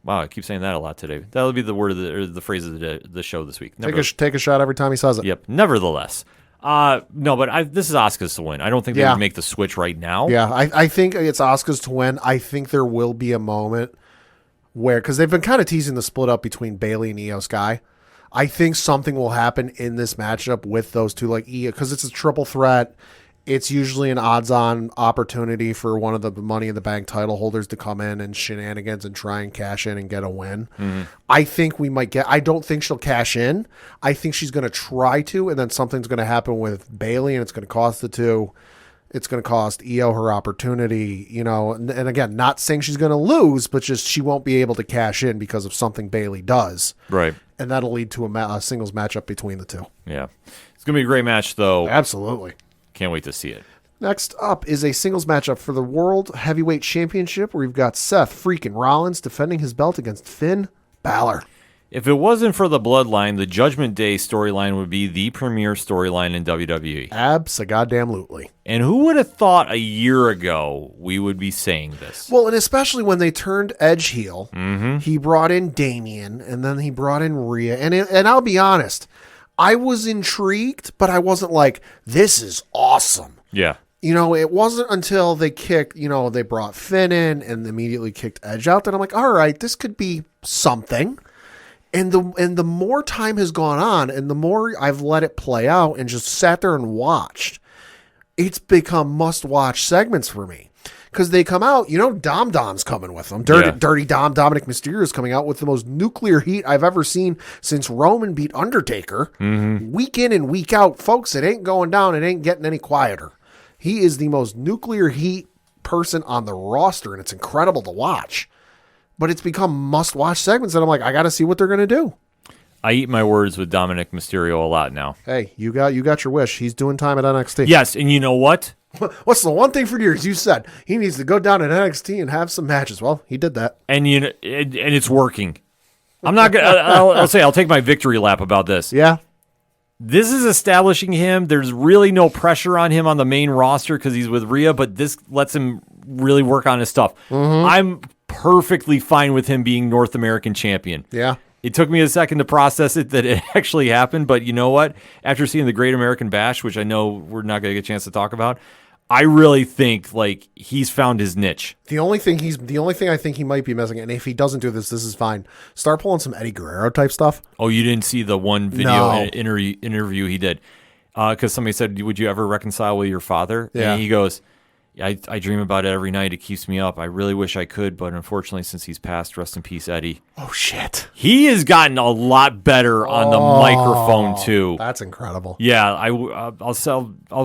I keep saying that a lot today. That'll be the word of the phrase of the show this week. Take a shot every time he says it. Yep. Nevertheless. No, but this is Asuka's to win. I don't think they would make the switch right now. Yeah, I think it's Asuka's to win. I think there will be a moment where, because they've been kind of teasing the split up between Bayley and Io Sky. I think something will happen in this matchup with those two, like Io, because it's a triple threat. It's usually an odds-on opportunity for one of the Money in the Bank title holders to come in and shenanigans and try and cash in and get a win. I think we might I don't think she'll cash in. I think she's going to try to, and then something's going to happen with Bayley, and it's going to cost the two. It's going to cost Io her opportunity, and again, not saying she's going to lose, but just she won't be able to cash in because of something Bayley does. Right. And that'll lead to a singles matchup between the two. Yeah. It's going to be a great match, though. Absolutely. Can't wait to see it. Next up is a singles matchup for the World Heavyweight Championship where we've got Seth freaking Rollins defending his belt against Finn Balor. If it wasn't for the Bloodline, the Judgment Day storyline would be the premier storyline in WWE. Abso-goddamn-lutely. And who would have thought a year ago we would be saying this? Well, and especially when they turned Edge heel, Mm-hmm. he brought in Damian, and then he brought in Rhea. And I'll be honest, I was intrigued, but I wasn't like, this is awesome. Yeah. You know, it wasn't until they they brought Finn in and immediately kicked Edge out that I'm like, all right, this could be something. And the more time has gone on and the more I've let it play out and just sat there and watched, it's become must-watch segments for me. Because they come out, Dom Dom's coming with them. Dirty Dom, Dominic Mysterio is coming out with the most nuclear heat I've ever seen since Roman beat Undertaker. Mm-hmm. Week in and week out, folks, it ain't going down. It ain't getting any quieter. He is the most nuclear heat person on the roster, and it's incredible to watch. But it's become must-watch segments, and I'm like, I got to see what they're going to do. I eat my words with Dominic Mysterio a lot now. Hey, you got your wish. He's doing time at NXT. Yes, and you know what? What's the one thing for years you said? He needs to go down at NXT and have some matches. Well, he did that. And and it's working. I'm not gonna. I'll say I'll take my victory lap about this. Yeah. This is establishing him. There's really no pressure on him on the main roster because he's with Rhea, but this lets him really work on his stuff. Mm-hmm. I'm perfectly fine with him being North American champion. Yeah. It took me a second to process it that it actually happened, but you know what? After seeing the Great American Bash, which I know we're not going to get a chance to talk about, I really think like he's found his niche. The only thing I think he might be missing, and if he doesn't do this is fine. Start pulling some Eddie Guerrero type stuff. Oh, you didn't see the one video No. interview he did? Because somebody said, "Would you ever reconcile with your father?" Yeah. And he goes, I dream about it every night. It keeps me up. I really wish I could, but unfortunately, since he's passed, rest in peace, Eddie. Oh shit! He has gotten a lot better on the microphone too. That's incredible. Yeah, I'll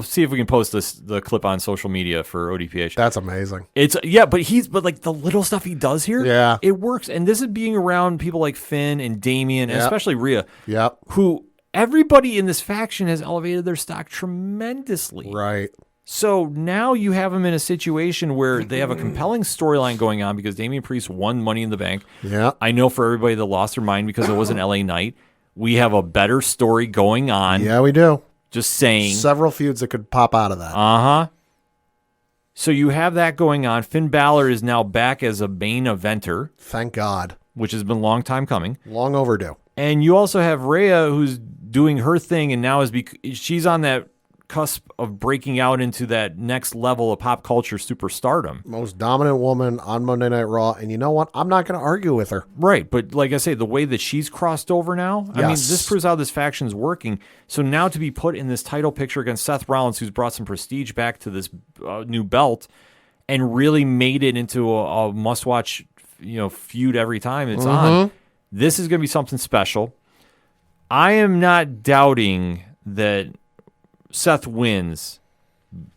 see if we can post the clip on social media for ODPH. That's amazing. But like the little stuff he does here, Yeah. it works. And this is being around people like Finn and Damian, and Yep. especially Rhea, Yep. who everybody in this faction has elevated their stock tremendously. Right. So now you have them in a situation where they have a compelling storyline going on because Damian Priest won Money in the Bank. Yeah. I know for everybody that lost their mind because it was an LA night, we have a better story going on. Yeah, we do. Just saying. Several feuds that could pop out of that. Uh-huh. So you have that going on. Finn Balor is now back as a main eventer, Thank God. which has been a long time coming. Long overdue. And you also have Rhea, who's doing her thing, and now she's on that cusp of breaking out into that next level of pop culture superstardom. Most dominant woman on Monday Night Raw, and you know what? I'm not going to argue with her. Right, but like I say, the way that she's crossed over now, I mean, Yes. this proves how this faction's working. So now to be put in this title picture against Seth Rollins, who's brought some prestige back to this new belt, and really made it into a must-watch, feud every time it's on. This is going to be something special. I am not doubting that Seth wins,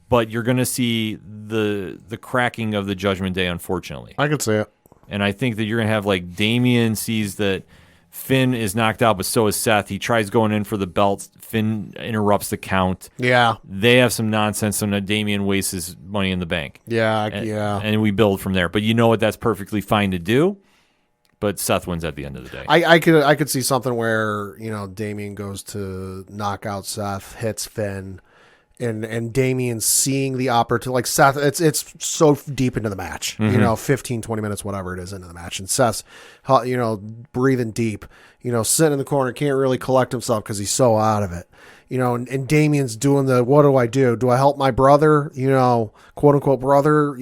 but you're going to see the cracking of the Judgment Day, unfortunately. I could see it. And I think that you're going to have like Damian sees that Finn is knocked out, but so is Seth. He tries going in for the belt. Finn interrupts the count. Yeah. They have some nonsense, so now Damian wastes his Money in the Bank. Yeah. And, yeah. And we build from there. But you know what? That's perfectly fine to do. But Seth wins at the end of the day. I could see something where, Damian goes to knock out Seth, hits Finn, and Damian seeing the opportunity, like Seth, it's so deep into the match, 15, 20 minutes, whatever it is into the match. And Seth's, breathing deep, sitting in the corner, can't really collect himself because he's so out of it. And Damian's doing what do I do? Do I help my brother, quote unquote brother,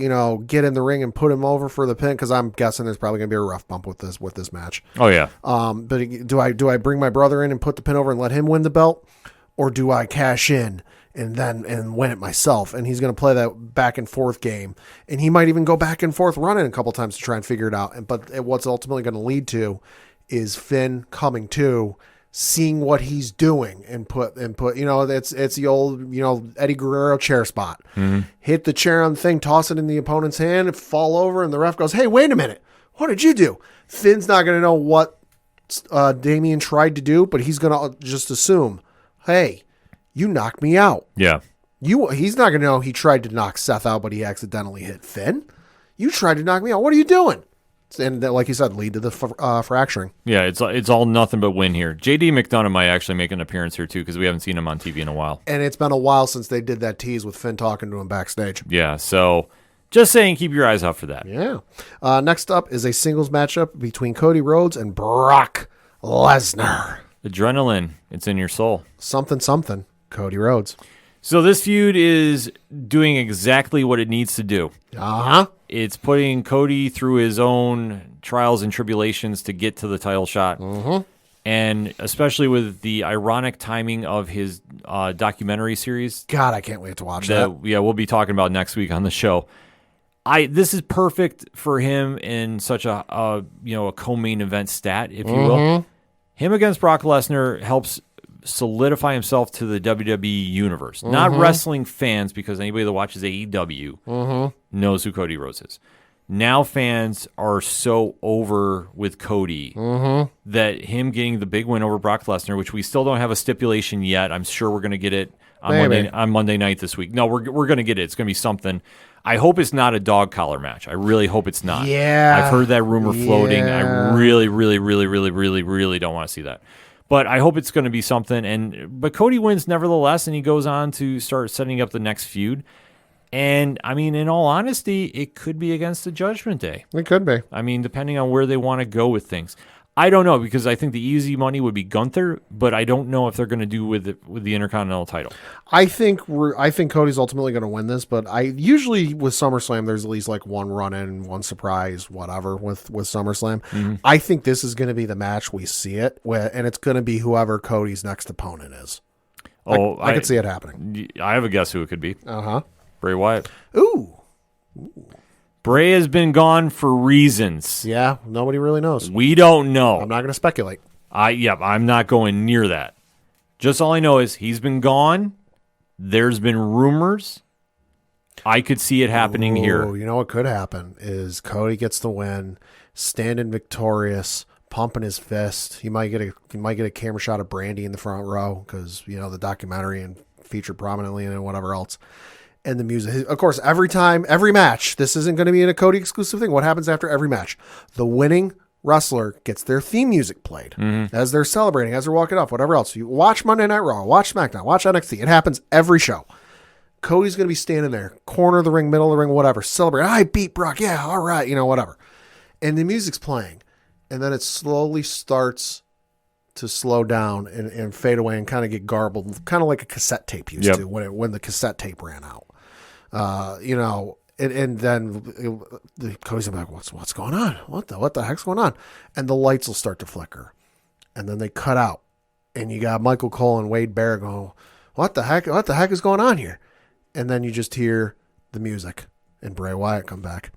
get in the ring and put him over for the pin? Because I'm guessing there's probably going to be a rough bump with this match. Oh, yeah. But do I bring my brother in and put the pin over and let him win the belt? Or do I cash in and win it myself? And he's going to play that back and forth game. And he might even go back and forth running a couple times to try and figure it out. But what's ultimately going to lead to is Finn coming to, seeing what he's doing and put it's the old Eddie Guerrero chair spot. Hit the chair on the thing, toss it in the opponent's hand, fall over, and the ref goes, hey, wait a minute, what did you do? Finn's not going to know what Damian tried to do, but he's going to just assume, hey, you knocked me out. Yeah. He's not going to know he tried to knock Seth out, but he accidentally hit Finn. You tried to knock me out. What are you doing? And like you said, lead to the fracturing. Yeah, it's all nothing but win here. JD McDonough might actually make an appearance here too because we haven't seen him on TV in a while. And it's been a while since they did that tease with Finn talking to him backstage. Yeah, so just saying, keep your eyes out for that. Yeah. Next up is a singles matchup between Cody Rhodes and Brock Lesnar. Adrenaline, it's in your soul. Something, Cody Rhodes. So this feud is doing exactly what it needs to do. Uh-huh. It's putting Cody through his own trials and tribulations to get to the title shot. Mm-hmm. And especially with the ironic timing of his documentary series. God, I can't wait to watch that. Yeah, we'll be talking about next week on the show. This is perfect for him in such a co-main event stat, if you will. Him against Brock Lesnar helps solidify himself to the WWE universe. Not wrestling fans, because anybody that watches AEW knows who Cody Rhodes is. Now fans are so over with Cody that him getting the big win over Brock Lesnar, which we still don't have a stipulation yet. I'm sure we're going to get it on Monday night this week. No, we're going to get it. It's going to be something. I hope it's not a dog collar match. I really hope it's not. Yeah. I've heard that rumor floating. I really, really, really, really, really, really don't want to see that. But I hope it's going to be something. But Cody wins nevertheless, and he goes on to start setting up the next feud. And, I mean, in all honesty, it could be against the Judgment Day. It could be. I mean, depending on where they want to go with things. I don't know, because I think the easy money would be Gunther, but I don't know if they're going to do with the Intercontinental title. I think Cody's ultimately going to win this, but I usually with SummerSlam there's at least like one run-in, one surprise, whatever with SummerSlam. I think this is going to be the match we see it, and it's going to be whoever Cody's next opponent is. I could see it happening. I have a guess who it could be. Bray Wyatt. Ooh. Bray has been gone for reasons. Yeah, nobody really knows. We don't know. I'm not going to speculate. I'm not going near that. Just all I know is he's been gone. There's been rumors. I could see it happening here. You know what could happen is Cody gets the win, standing victorious, pumping his fist. He might get a camera shot of Brandy in the front row because the documentary and featured prominently in it and whatever else. And the music, of course, every match, this isn't going to be a Cody exclusive thing. What happens after every match? The winning wrestler gets their theme music played as they're celebrating, as they're walking off, whatever else. You watch Monday Night Raw, watch SmackDown, watch NXT. It happens every show. Cody's going to be standing there, corner of the ring, middle of the ring, whatever, celebrating. I beat Brock. Yeah, all right, whatever. And the music's playing. And then it slowly starts to slow down and fade away and kind of get garbled, kind of like a cassette tape used to when the cassette tape ran out. And then Cody's like, what's going on? What the heck's going on? And the lights will start to flicker, and then they cut out, and you got Michael Cole and Wade Barrett going, what the heck is going on here? And then you just hear the music, and Bray Wyatt come back.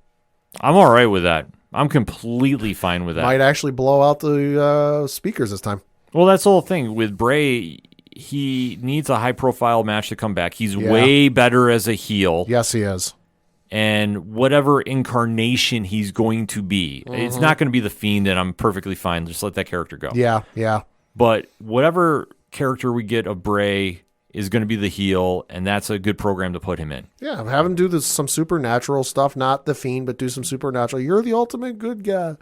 I'm all right with that. I'm completely fine with that. Might actually blow out the speakers this time. Well, that's the whole thing with Bray. He needs a high-profile match to come back. He's way better as a heel. Yes, he is. And whatever incarnation he's going to be, it's not going to be the Fiend, and I'm perfectly fine. Just let that character go. Yeah. But whatever character we get of Bray is going to be the heel, and that's a good program to put him in. Yeah, have him do some supernatural stuff, not the Fiend, but do some supernatural. You're the ultimate good guy.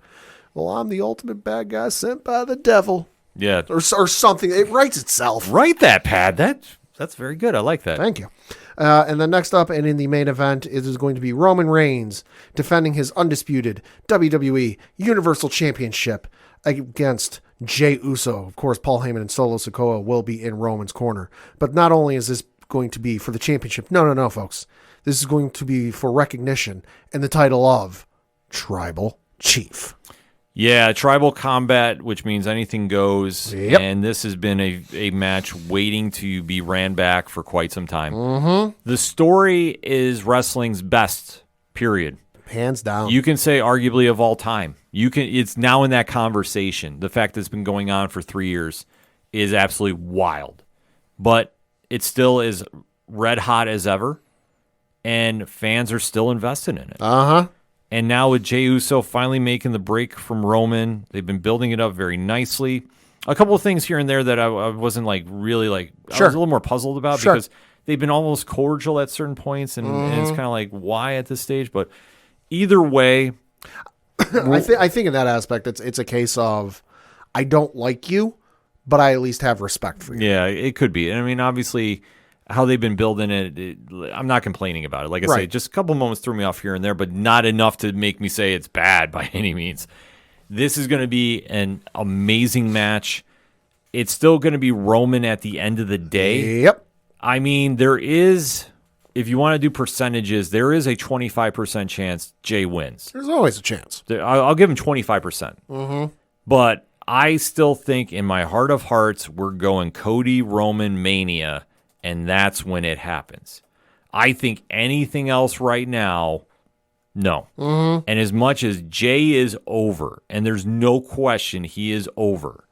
Well, I'm the ultimate bad guy sent by the devil. Yeah. Or something. It writes itself. Write that, Pat. That's very good. I like that. Thank you. And then next up, and in the main event, it is going to be Roman Reigns defending his undisputed WWE Universal Championship against Jey Uso. Of course, Paul Heyman and Solo Sikoa will be in Roman's corner. But not only is this going to be for the championship, no, folks. This is going to be for recognition and the title of Tribal Chief. Yeah, tribal combat, which means anything goes. Yep. And this has been a match waiting to be ran back for quite some time. The story is wrestling's best, period. Hands down. You can say arguably of all time. It's now in that conversation. The fact that it's been going on for 3 years is absolutely wild. But it still is red hot as ever, and fans are still invested in it. And now with Jey Uso finally making the break from Roman, they've been building it up very nicely. A couple of things here and there that I wasn't really I was a little more puzzled about because they've been almost cordial at certain points, and it's kind of like, why at this stage? But either way, I think in that aspect, it's a case of I don't like you, but I at least have respect for you. Yeah, it could be. And I mean, obviously, how they've been building it, I'm not complaining about it. Like I say, just a couple moments threw me off here and there, but not enough to make me say it's bad by any means. This is going to be an amazing match. It's still going to be Roman at the end of the day. Yep. I mean, there is, if you want to do percentages, there is a 25% chance Jay wins. There's always a chance. I'll give him 25%. But I still think in my heart of hearts, we're going Cody Roman Mania, and that's when it happens. I think anything else right now, no. And as much as Jay is over, and there's no question he is over,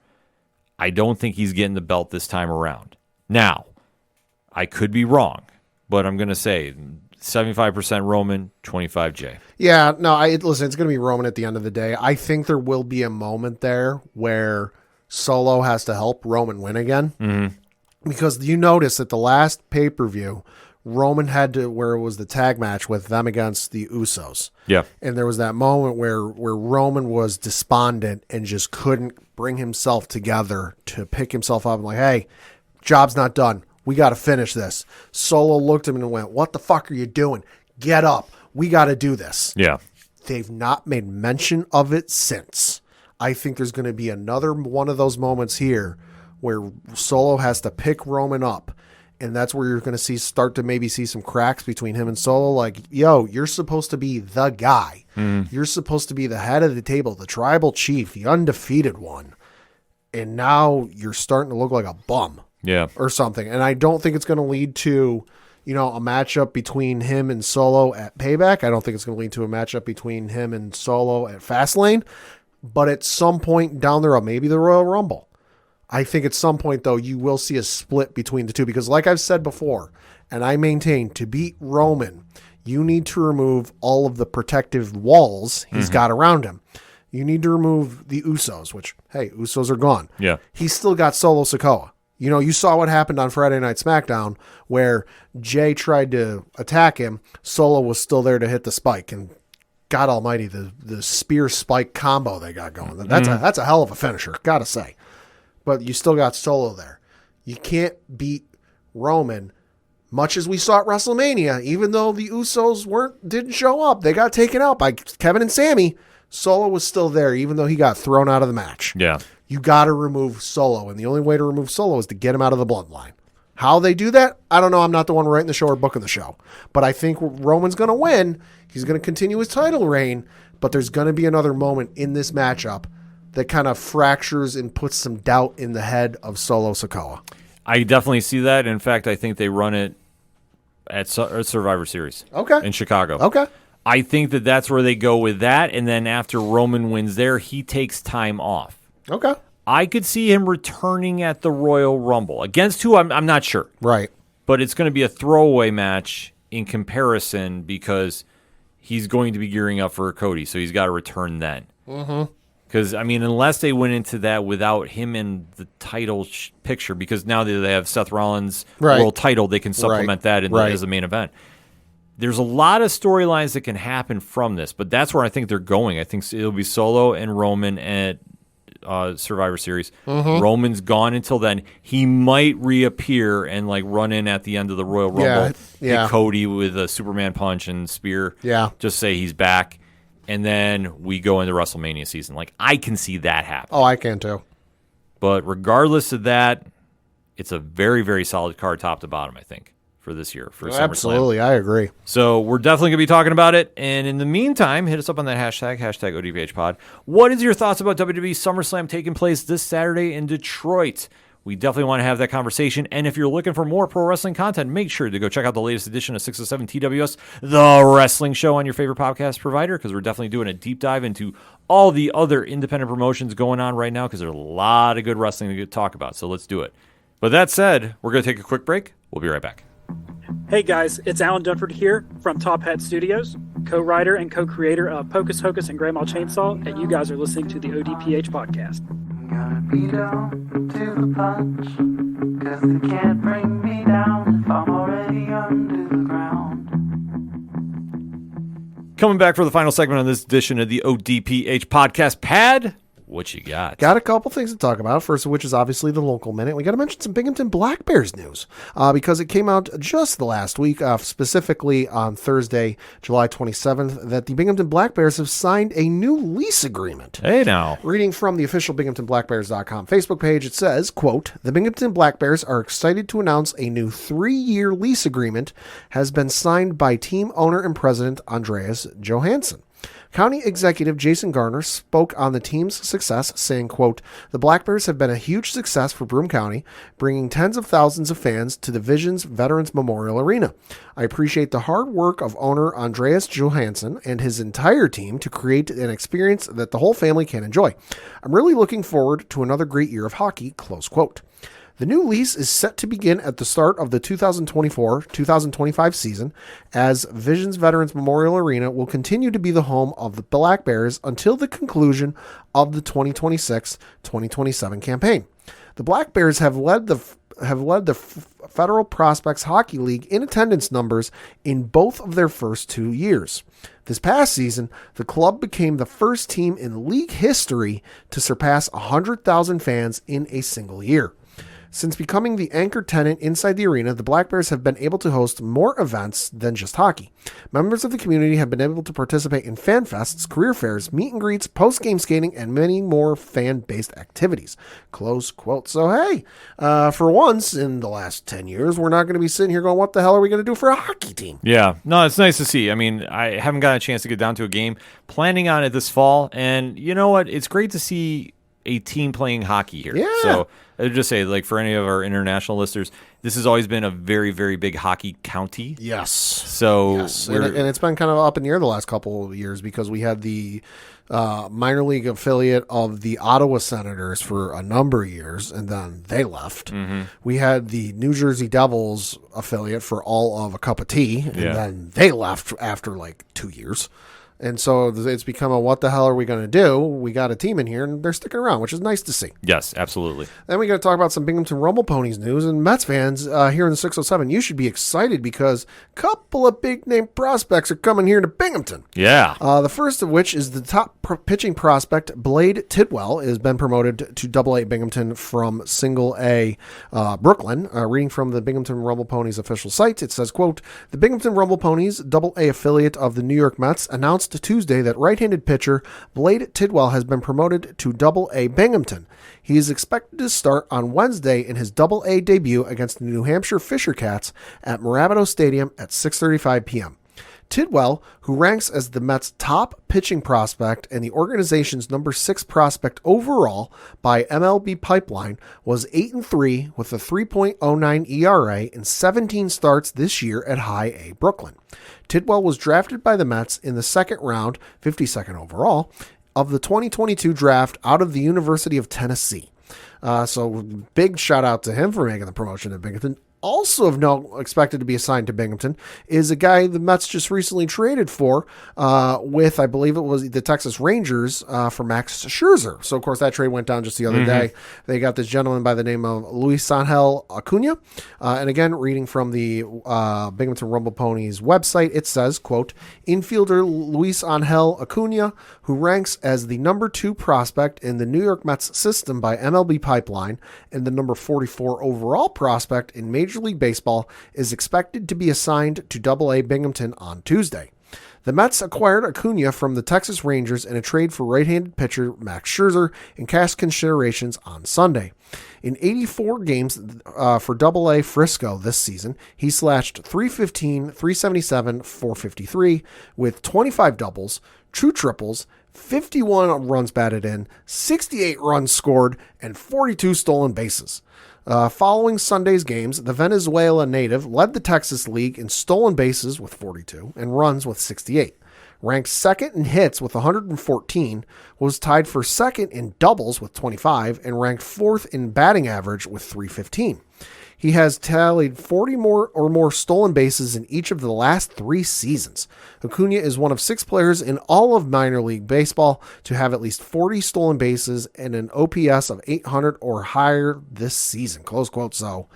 I don't think he's getting the belt this time around. Now, I could be wrong, but I'm going to say 75% Roman, 25 Jay. Yeah, no, listen, it's going to be Roman at the end of the day. I think there will be a moment there where Solo has to help Roman win again. Because you notice at the last pay-per-view, Roman had to, where it was the tag match with them against the Usos. Yeah. And there was that moment where Roman was despondent and just couldn't bring himself together to pick himself up and like, hey, job's not done. We got to finish this. Solo looked at him and went, what the fuck are you doing? Get up. We got to do this. Yeah. They've not made mention of it since. I think there's going to be another one of those moments here where Solo has to pick Roman up. And that's where you're going to start to maybe see some cracks between him and Solo. Like, yo, you're supposed to be the guy. You're supposed to be the head of the table, the tribal chief, the undefeated one. And now you're starting to look like a bum. Yeah. Or something. And I don't think it's going to lead to, a matchup between him and Solo at Payback. I don't think it's going to lead to a matchup between him and Solo at Fastlane. But at some point down the road, maybe the Royal Rumble. I think at some point, though, you will see a split between the two. Because like I've said before, and I maintain, to beat Roman, you need to remove all of the protective walls he's got around him. You need to remove the Usos, which, hey, Usos are gone. Yeah. He's still got Solo Sikoa. You saw what happened on Friday Night SmackDown where Jay tried to attack him. Solo was still there to hit the spike. And God almighty, the spear spike combo they got going. That's a hell of a finisher, gotta say. But you still got Solo there. You can't beat Roman, much as we saw at WrestleMania. Even though the Usos didn't show up, they got taken out by Kevin and Sammy. Solo was still there, even though he got thrown out of the match. Yeah. You got to remove Solo, and the only way to remove Solo is to get him out of the bloodline. How they do that, I don't know. I'm not the one writing the show or booking the show. But I think Roman's going to win. He's going to continue his title reign, but there's going to be another moment in this matchup that kind of fractures and puts some doubt in the head of Solo Sikoa. I definitely see that. In fact, I think they run it at Survivor Series. Okay. In Chicago. Okay. I think that's where they go with that, and then after Roman wins there, he takes time off. Okay. I could see him returning at the Royal Rumble. Against who, I'm not sure. Right. But it's going to be a throwaway match in comparison because he's going to be gearing up for Cody, so he's got to return then. Because, unless they went into that without him in the title picture, because now they have Seth Rollins' world title, they can supplement that as the main event. There's a lot of storylines that can happen from this, but that's where I think they're going. I think it'll be Solo and Roman at Survivor Series. Roman's gone until then. He might reappear and run in at the end of the Royal Rumble. Hit Cody with a Superman punch and spear. Yeah. Just say he's back. And then we go into WrestleMania season. I can see that happen. Oh, I can too. But regardless of that, it's a very, very solid card top to bottom, I think, for this year. For SummerSlam. Absolutely, I agree. So we're definitely going to be talking about it. And in the meantime, hit us up on that hashtag ODPH pod. What is your thoughts about WWE SummerSlam taking place this Saturday in Detroit? We definitely want to have that conversation. And if you're looking for more pro wrestling content, make sure to go check out the latest edition of 607 TWS, the wrestling show on your favorite podcast provider, because we're definitely doing a deep dive into all the other independent promotions going on right now, because there's a lot of good wrestling to talk about. So let's do it. But that said, we're going to take a quick break. We'll be right back. Hey guys, it's Alan Dunford here from Top Hat Studios, co-writer and co-creator of Pocus Hocus and Grandma Chainsaw, and you guys are listening to the ODPH podcast. Gotta be down to the punch, 'cause they can't bring me down if I'm already way under the ground. Coming back for the final segment on this edition of the ODPH podcast. Pad, what you got? Got a couple things to talk about. First of which is obviously the local minute. We got to mention some Binghamton Black Bears news because it came out just the last week, specifically on Thursday, July 27th, that the Binghamton Black Bears have signed a new lease agreement. Hey now. Reading from the official BinghamtonBlackBears.com Facebook page, it says, quote, "The Binghamton Black Bears are excited to announce a new 3-year lease agreement has been signed by team owner and president Andreas Johansson. County Executive Jason Garner spoke on the team's success, saying, quote, "The Black Bears have been a huge success for Broome County, bringing tens of thousands of fans to the Vision's Veterans Memorial Arena. I appreciate the hard work of owner Andreas Johansson and his entire team to create an experience that the whole family can enjoy. I'm really looking forward to another great year of hockey," close quote. The new lease is set to begin at the start of the 2024-2025 season, as Vision's Veterans Memorial Arena will continue to be the home of the Black Bears until the conclusion of the 2026-2027 campaign. The Black Bears have led the Federal Prospects Hockey League in attendance numbers in both of their first 2 years. This past season, the club became the first team in league history to surpass 100,000 fans in a single year. Since becoming the anchor tenant inside the arena, the Black Bears have been able to host more events than just hockey. Members of the community have been able to participate in fan fests, career fairs, meet and greets, post-game skating, and many more fan-based activities. Close quote. So, hey, for once in the last 10 years, we're not going to be sitting here going, what the hell are we going to do for a hockey team? Yeah, no, it's nice to see. I mean, I haven't gotten a chance to get down to a game. Planning on it this fall, and you know what? It's great to see a team playing hockey here. Yeah. So I would just say, like, for any of our international listeners, this has always been a very, very big hockey county. Yes. So Yes, and it's been kind of up in the air the last couple of years because we had the minor league affiliate of the Ottawa Senators for a number of years, and then they left. Mm-hmm. We had the New Jersey Devils affiliate for all of a cup of tea, and then they left after like 2 years. And so it's become a, what the hell are we going to do? We got a team in here, and they're sticking around, which is nice to see. Yes, absolutely. Then we got to talk about some Binghamton Rumble Ponies news. And Mets fans here in the 607, you should be excited because a couple of big-name prospects are coming here to Binghamton. Yeah. The first of which is the top pitching prospect, Blade Tidwell, has been promoted to Double-A Binghamton from Single-A Brooklyn. Reading from the Binghamton Rumble Ponies official site, it says, quote, "The Binghamton Rumble Ponies, Double-A affiliate of the New York Mets, announced Tuesday that right-handed pitcher Blade Tidwell has been promoted to Double-A Binghamton. He is expected to start on Wednesday in his Double-A debut against the New Hampshire Fisher Cats at Marabito Stadium at 6:35 p.m. Tidwell, who ranks as the Mets' top pitching prospect and the organization's number 6 prospect overall by MLB Pipeline, was 8-3 with a 3.09 ERA in 17 starts this year at High A Brooklyn. Tidwell was drafted by the Mets in the second round, 52nd overall, of the 2022 draft out of the University of Tennessee. So big shout out to him for making the promotion to Binghamton. Also of note, expected to be assigned to Binghamton, is a guy the Mets just recently traded for with, I believe it was the Texas Rangers for Max Scherzer. So, of course, that trade went down just the other day. They got this gentleman by the name of Luis Angel Acuna. And again, reading from the Binghamton Rumble Ponies website, it says, quote, "Infielder Luis Angel Acuna, who ranks as the number 2 prospect in the New York Mets system by MLB Pipeline and the number 44 overall prospect in Major League Baseball, is expected to be assigned to Double-A Binghamton on Tuesday. The Mets acquired Acuna from the Texas Rangers in a trade for right-handed pitcher Max Scherzer in cash considerations on Sunday. In 84 games for Double-A Frisco this season, he slashed .315, .377, .453 with 25 doubles, 2 triples, 51 runs batted in, 68 runs scored, and 42 stolen bases. Following Sunday's games, the Venezuela native led the Texas League in stolen bases with 42 and runs with 68. Ranked second in hits with 114, was tied for second in doubles with 25, and ranked fourth in batting average with 315. He has tallied 40 more stolen bases in each of the last 3 seasons. Acuna is one of 6 players in all of minor league baseball to have at least 40 stolen bases and an OPS of 800 or higher this season. Close quote. So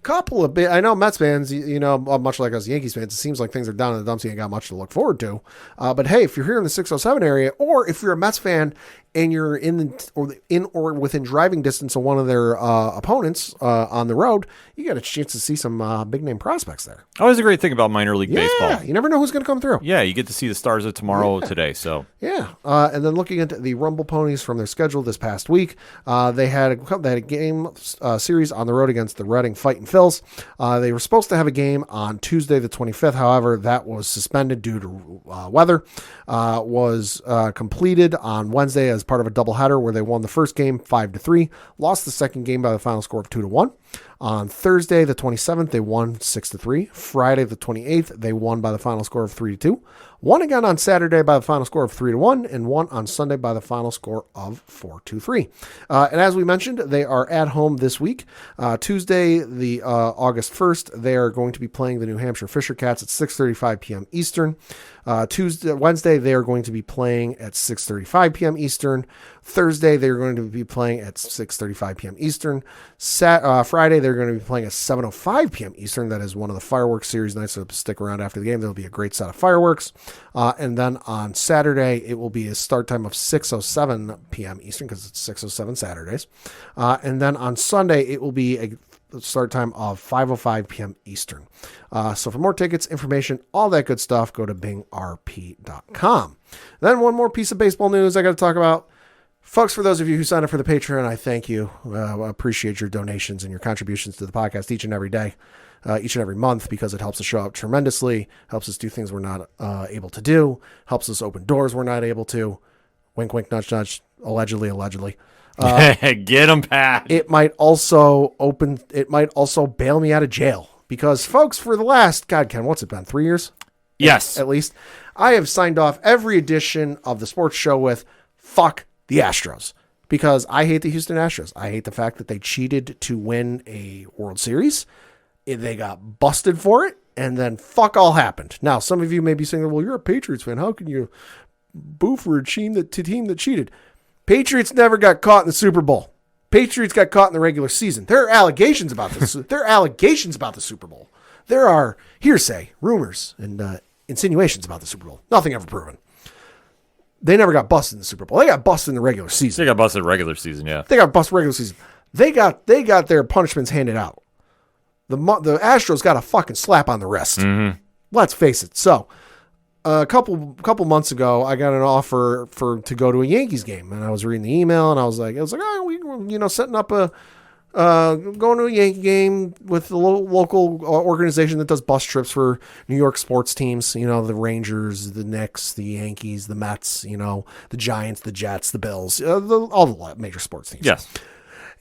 couple of bit. I know Mets fans, much like us Yankees fans, it seems like things are down in the dumps. You ain't got much to look forward to. But hey, if you're here in the 607 area, or if you're a Mets fan and you're in or within driving distance of one of their opponents on the road, you got a chance to see some big name prospects there. Always a great thing about minor league baseball. You never know who's going to come through. Yeah, you get to see the stars of tomorrow today. So and then looking at the Rumble Ponies from their schedule this past week, they had a game series on the road against the Reading Fightin' Phils. They were supposed to have a game on Tuesday the 25th. However, that was suspended due to weather. Was completed on Wednesday as part of a doubleheader where they won the first game 5-3, lost the second game by the final score of 2-1. On Thursday, the 27th, they won 6-3. Friday, the 28th, they won by the final score of 3-2. Won again on Saturday by the final score of 3-1, and won on Sunday by the final score of 4-3. And as we mentioned, they are at home this week. Tuesday, the August 1st, they are going to be playing the New Hampshire Fisher Cats at 6:35 p.m. Eastern. Wednesday, they are going to be playing at 6:35 p.m. Eastern. Thursday, they're going to be playing at 6:35 p.m. Eastern. Friday, they're going to be playing at 7:05 p.m. Eastern. That is one of the fireworks series nights, so stick around after the game. There'll be a great set of fireworks. And then on Saturday, it will be a start time of 6:07 p.m. Eastern because it's 6:07 Saturdays. And then on Sunday, it will be a start time of 5:05 p.m. Eastern. So for more tickets, information, all that good stuff, go to bingrp.com. Then one more piece of baseball news I got to talk about. Folks, for those of you who sign up for the Patreon, I thank you. I appreciate your donations and your contributions to the podcast each and every day, each and every month, because it helps us show up tremendously, helps us do things we're not able to do, helps us open doors we're not able to. Wink, wink, nudge, nudge, allegedly. Get them, Pat. It might also bail me out of jail because, folks, for the last, God, Ken, what's it been, 3 years? Yes. At least. I have signed off every edition of the sports show with fuck the Astros because I hate the Houston Astros. I hate the fact that they cheated to win a World Series. They got busted for it, and then fuck all happened. Now, some of you may be saying, well, you're a Patriots fan. How can you boo for a team that cheated? Patriots never got caught in the Super Bowl. Patriots got caught in the regular season. There are allegations about this. There are allegations about the Super Bowl. There are hearsay, rumors, and insinuations about the Super Bowl. Nothing ever proven. They never got busted in the Super Bowl. They got busted in the regular season. They got busted regular season, yeah. They got busted regular season. They got their punishments handed out. The Astros got a fucking slap on the wrist. Mm-hmm. Let's face it. So, a couple months ago, I got an offer to go to a Yankees game, and I was reading the email, and I was like, oh, we were, setting up going to a Yankee game with the local organization that does bus trips for New York sports teams. The Rangers, the Knicks, the Yankees, the Mets. The Giants, the Jets, the Bills, all the major sports teams. Yes.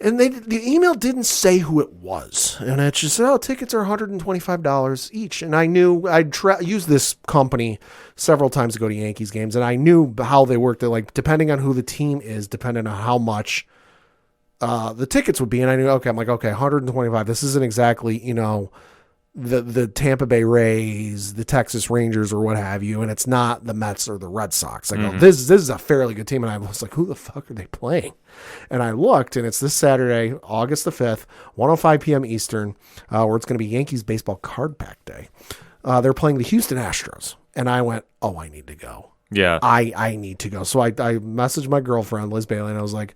And the email didn't say who it was. And it just said, tickets are $125 each. And I knew I'd used this company several times to go to Yankees games. And I knew how they worked. They're like, depending on who the team is, depending on how much the tickets would be. And I knew, okay, I'm like, okay, 125. This isn't exactly, the Tampa Bay Rays, the Texas Rangers, or what have you, and it's not the Mets or the Red Sox. I go, this is a fairly good team, and I was like, who the fuck are they playing? And I looked, and it's this Saturday, August the 5th, 1:05 p.m. Eastern, where it's going to be Yankees baseball card pack day. They're playing the Houston Astros, and I went, oh, I need to go. Yeah, I need to go. So I messaged my girlfriend, Liz Bailey, and I was like,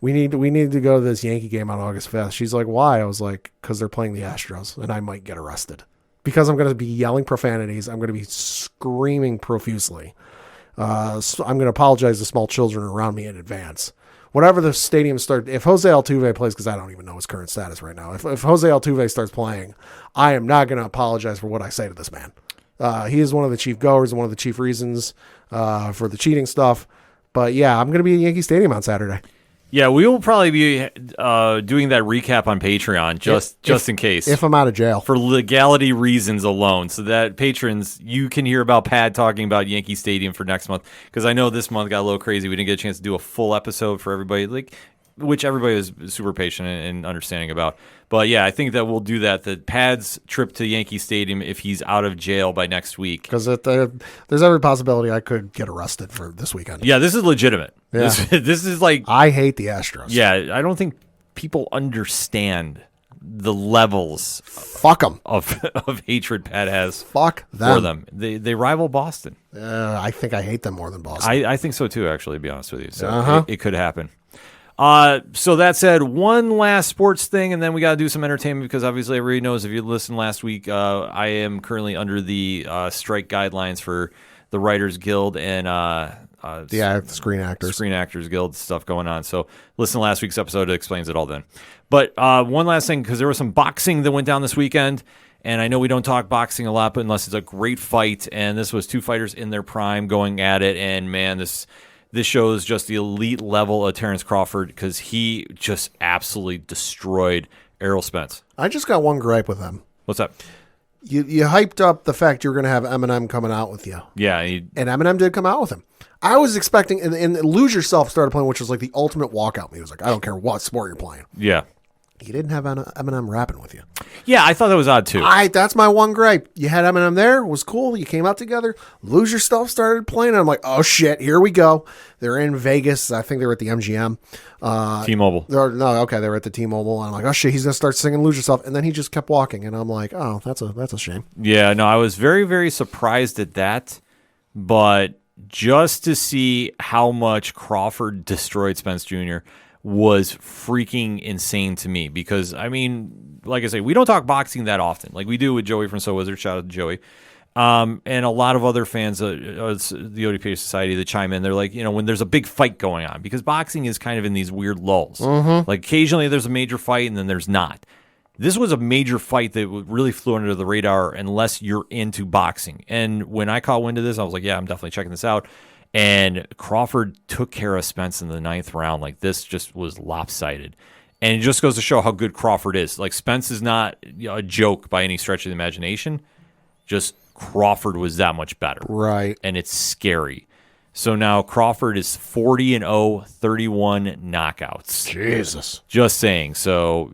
We need to go to this Yankee game on August 5th. She's like, why? I was like, because they're playing the Astros, and I might get arrested. Because I'm going to be yelling profanities. I'm going to be screaming profusely. So I'm going to apologize to small children around me in advance. Whatever the stadium starts, if Jose Altuve plays, because I don't even know his current status right now. If Jose Altuve starts playing, I am not going to apologize for what I say to this man. He is one of the chief goers and one of the chief reasons for the cheating stuff. But yeah, I'm going to be at Yankee Stadium on Saturday. Yeah, we will probably be doing that recap on Patreon just in case. If I'm out of jail. For legality reasons alone. So that patrons, you can hear about Pat talking about Yankee Stadium for next month. Because I know this month got a little crazy. We didn't get a chance to do a full episode for everybody, which everybody was super patient and understanding about. But yeah, I think that we'll do that. The Pad's trip to Yankee Stadium if he's out of jail by next week. Because there's every possibility I could get arrested for this weekend. Yeah, this is legitimate. Yeah. This is like... I hate the Astros. Yeah, I don't think people understand the levels Fuck them. of hatred Pat has Fuck for them. them. They rival Boston. I think I hate them more than Boston. I think so too, actually, to be honest with you. So Uh-huh. it could happen. So that said, one last sports thing, and then we got to do some entertainment because obviously everybody knows if you listened last week, I am currently under the strike guidelines for the Writers Guild and Screen Actors. Screen Actors Guild stuff going on. So listen to last week's episode; it explains it all then. But one last thing, because there was some boxing that went down this weekend, and I know we don't talk boxing a lot, but unless it's a great fight, and this was two fighters in their prime going at it, and man, this shows just the elite level of Terrence Crawford because he just absolutely destroyed Errol Spence. I just got one gripe with them. What's up? You hyped up the fact you were going to have Eminem coming out with you. Yeah, And Eminem did come out with him. I was expecting, and Lose Yourself started playing, which was like the ultimate walkout. He was like, I don't care what sport you're playing. yeah. He didn't have Eminem rapping with you. Yeah, I thought that was odd too. That's my one gripe. You had Eminem there, it was cool. You came out together. Lose Yourself started playing. And I'm like, oh shit, here we go. They're in Vegas. I think they were at the MGM. T-Mobile. They were at the T-Mobile. And I'm like, oh shit, he's gonna start singing Lose Yourself. And then he just kept walking, and I'm like, oh, that's a shame. Yeah, no, I was very, very surprised at that, but just to see how much Crawford destroyed Spence Jr. was freaking insane to me because, I mean, like I say, we don't talk boxing that often. Like we do with Joey from So Wizard. Shout out to Joey. And a lot of other fans of the ODPH Society that chime in, they're like, when there's a big fight going on, because boxing is kind of in these weird lulls. Mm-hmm. Like occasionally there's a major fight and then there's not. This was a major fight that really flew under the radar unless you're into boxing. And when I caught wind of this, I was like, yeah, I'm definitely checking this out. And Crawford took care of Spence in the 9th round. Like, this just was lopsided. And it just goes to show how good Crawford is. Like, Spence is not a joke by any stretch of the imagination. Just Crawford was that much better. Right. And it's scary. So now Crawford is 40-0, 31 knockouts. Jesus. Just saying. So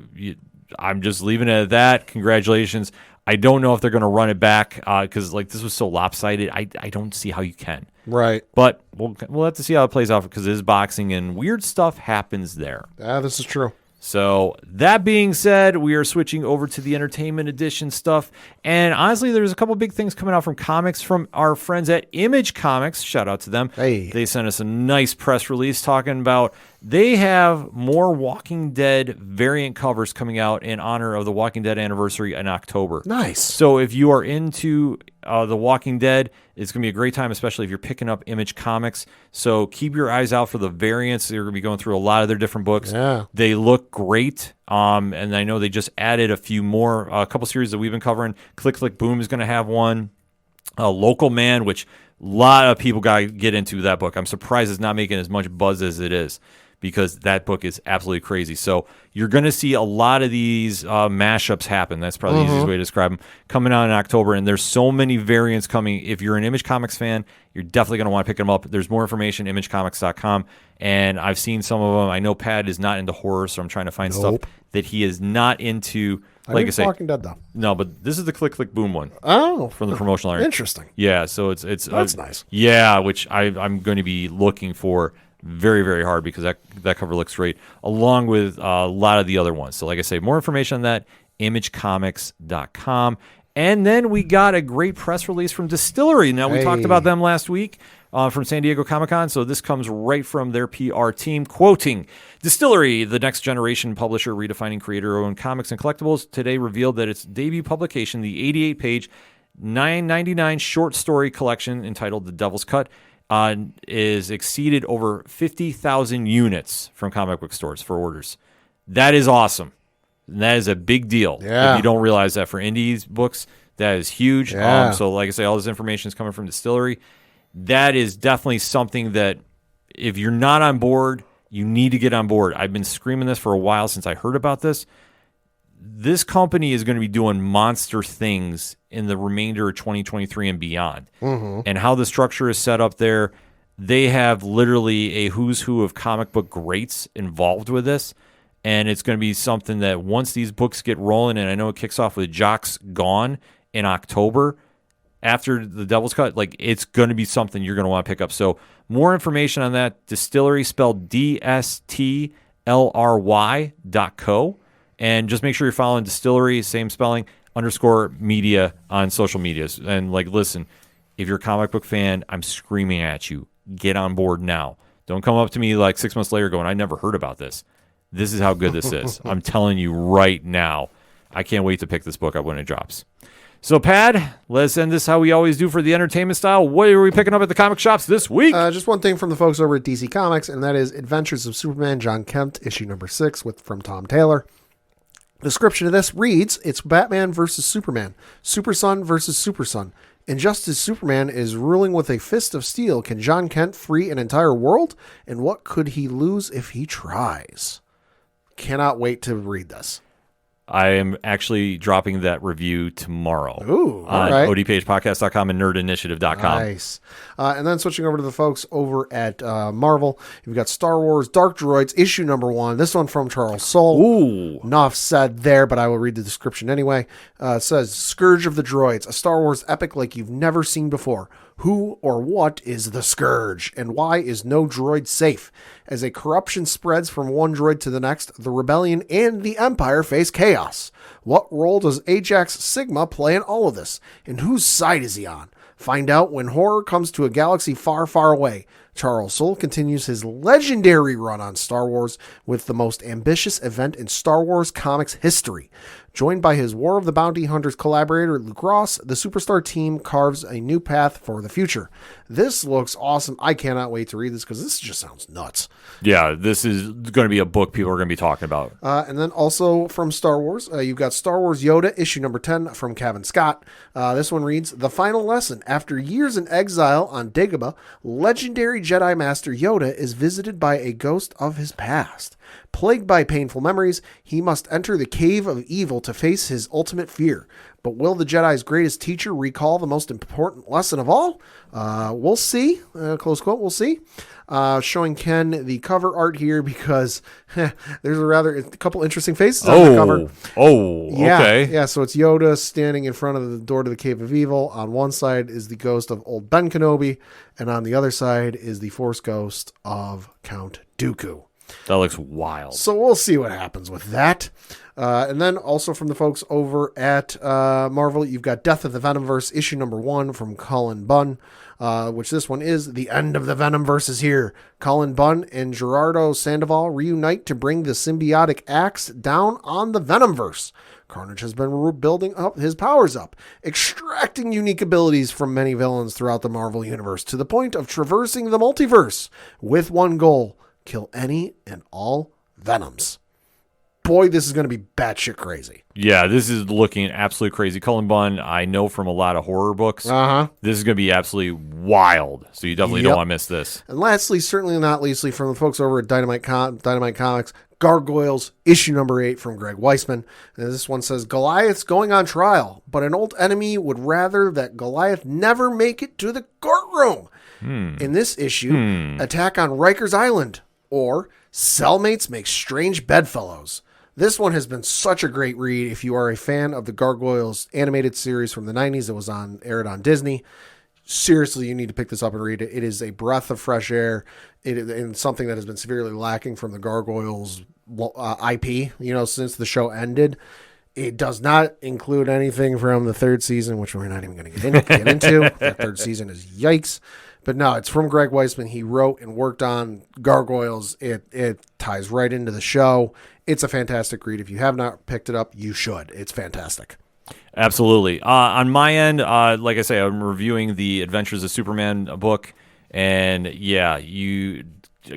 I'm just leaving it at that. Congratulations. I don't know if they're going to run it back because this was so lopsided. I don't see how you can. Right. But we'll have to see how it plays out because it is boxing and weird stuff happens there. Yeah, this is true. So that being said, we are switching over to the entertainment edition stuff. And honestly, there's a couple big things coming out from comics from our friends at Image Comics. Shout out to them. Hey. They sent us a nice press release talking about they have more Walking Dead variant covers coming out in honor of the Walking Dead anniversary in October. Nice. So if you are into The Walking Dead, it's going to be a great time, especially if you're picking up Image Comics. So keep your eyes out for the variants. They're going to be going through a lot of their different books. Yeah. They look great. And I know they just added a few more, a couple series that we've been covering. Click Click Boom is going to have one. Local Man, which a lot of people got to get into that book. I'm surprised it's not making as much buzz as it is, because that book is absolutely crazy. So you're going to see a lot of these mashups happen. That's probably the easiest way to describe them. Coming out in October, and there's so many variants coming. If you're an Image Comics fan, you're definitely going to want to pick them up. There's more information, imagecomics.com, and I've seen some of them. I know Pat is not into horror, so I'm trying to find stuff that he is not into. Like I say, Walking Dead though. No, but this is the Click Click Boom one. Oh, from the promotional area. Interesting. Yeah, so it's that's nice. Yeah, which I'm going to be looking for very, very hard because that cover looks great, along with a lot of the other ones. So like I say, more information on that, imagecomics.com. And then we got a great press release from DSTLRY. Now, we talked about them last week from San Diego Comic-Con, so this comes right from their PR team, quoting, DSTLRY, the next generation publisher redefining creator-owned comics and collectibles, today revealed that its debut publication, the 88-page, $9.99 short story collection entitled The Devil's Cut, is exceeded over 50,000 units from comic book stores for orders. That is awesome. And that is a big deal. Yeah. If you don't realize that for indies books, that is huge. Yeah. So like I say, all this information is coming from DSTLRY. That is definitely something that if you're not on board, you need to get on board. I've been screaming this for a while since I heard about this. This company is going to be doing monster things in the remainder of 2023 and beyond. Mm-hmm. And how the structure is set up there, they have literally a who's who of comic book greats involved with this. And it's going to be something that once these books get rolling, and I know it kicks off with Jock's Gone in October, after The Devil's Cut, like it's going to be something you're going to want to pick up. So more information on that, DSTLRY, spelled DSTLRY.co. And just make sure you're following Distillery, same spelling, _media on social medias. And listen, if you're a comic book fan, I'm screaming at you. Get on board now. Don't come up to me 6 months later going, I never heard about this. This is how good this is. I'm telling you right now. I can't wait to pick this book up when it drops. So, Pad, let's end this how we always do for the entertainment style. What are we picking up at the comic shops this week? Just one thing from the folks over at DC Comics, and that is Adventures of Superman, John Kent, issue number 6 from Tom Taylor. Description of this reads, it's Batman versus Superman, Super Son versus Super Son. And just as Superman is ruling with a fist of steel, can John Kent free an entire world? And what could he lose if he tries? Cannot wait to read this. I am actually dropping that review tomorrow. Ooh, on right. ODPHpodcast.com and nerdinitiative.com. Nice. And then switching over to the folks over at Marvel, you've got Star Wars Dark Droids, issue number 1. This one from Charles Soule. Ooh. Enough said there, but I will read the description anyway. It says, Scourge of the Droids, a Star Wars epic like you've never seen before. Who or what is the Scourge, and why is no droid safe? As a corruption spreads from one droid to the next, the Rebellion and the Empire face chaos. What role does Ajax Sigma play in all of this? And whose side is he on? Find out when horror comes to a galaxy far, far away. Charles Soule continues his legendary run on Star Wars with the most ambitious event in Star Wars comics history. Joined by his War of the Bounty Hunters collaborator Luke Ross, the Superstar team carves a new path for the future. This looks awesome. I cannot wait to read this because this just sounds nuts. Yeah, this is going to be a book people are going to be talking about. And then also from Star Wars, you've got Star Wars Yoda, issue number 10 from Kevin Scott. This one reads, The final lesson. After years in exile on Dagobah, legendary Jedi Master Yoda is visited by a ghost of his past. Plagued by painful memories, he must enter the cave of evil to face his ultimate fear. But will the Jedi's greatest teacher recall the most important lesson of all? We'll see. Close quote, we'll see. Showing Ken the cover art here because there's a couple interesting faces on the cover. Yeah, okay. Yeah, so it's Yoda standing in front of the door to the Cave of Evil. On one side is the ghost of old Ben Kenobi, and on the other side is the Force ghost of Count Dooku. That looks wild. So we'll see what happens with that. And then also from the folks over at Marvel, you've got Death of the Venomverse, issue number 1 from Cullen Bunn, which this one is The End of the Venomverse is here. Cullen Bunn and Gerardo Sandoval reunite to bring the symbiotic axe down on the Venomverse. Carnage has been building up his powers up, extracting unique abilities from many villains throughout the Marvel Universe to the point of traversing the multiverse with one goal: kill any and all Venoms. Boy, this is going to be batshit crazy. Yeah, this is looking absolutely crazy. Cullen Bunn, I know from a lot of horror books. This is going to be absolutely wild. So you definitely don't want to miss this. And lastly, certainly not leastly, from the folks over at Dynamite Comics, Gargoyles, issue number 8 from Greg Weisman. And this one says, Goliath's going on trial, but an old enemy would rather that Goliath never make it to the courtroom. In this issue, Attack on Rikers Island, or Cellmates Make Strange Bedfellows. This one has been such a great read if you are a fan of the Gargoyles animated series from the 90s that was aired on Disney. Seriously, you need to pick this up and read it. It is a breath of fresh air and something that has been severely lacking from the Gargoyles IP, since the show ended. It does not include anything from the third season, which we're not even going to get into. That third season is yikes. But no, it's from Greg Weisman. He wrote and worked on Gargoyles. It ties right into the show. It's a fantastic read. If you have not picked it up, you should. It's fantastic. Absolutely. On my end, like I say, I'm reviewing the Adventures of Superman book. And yeah, you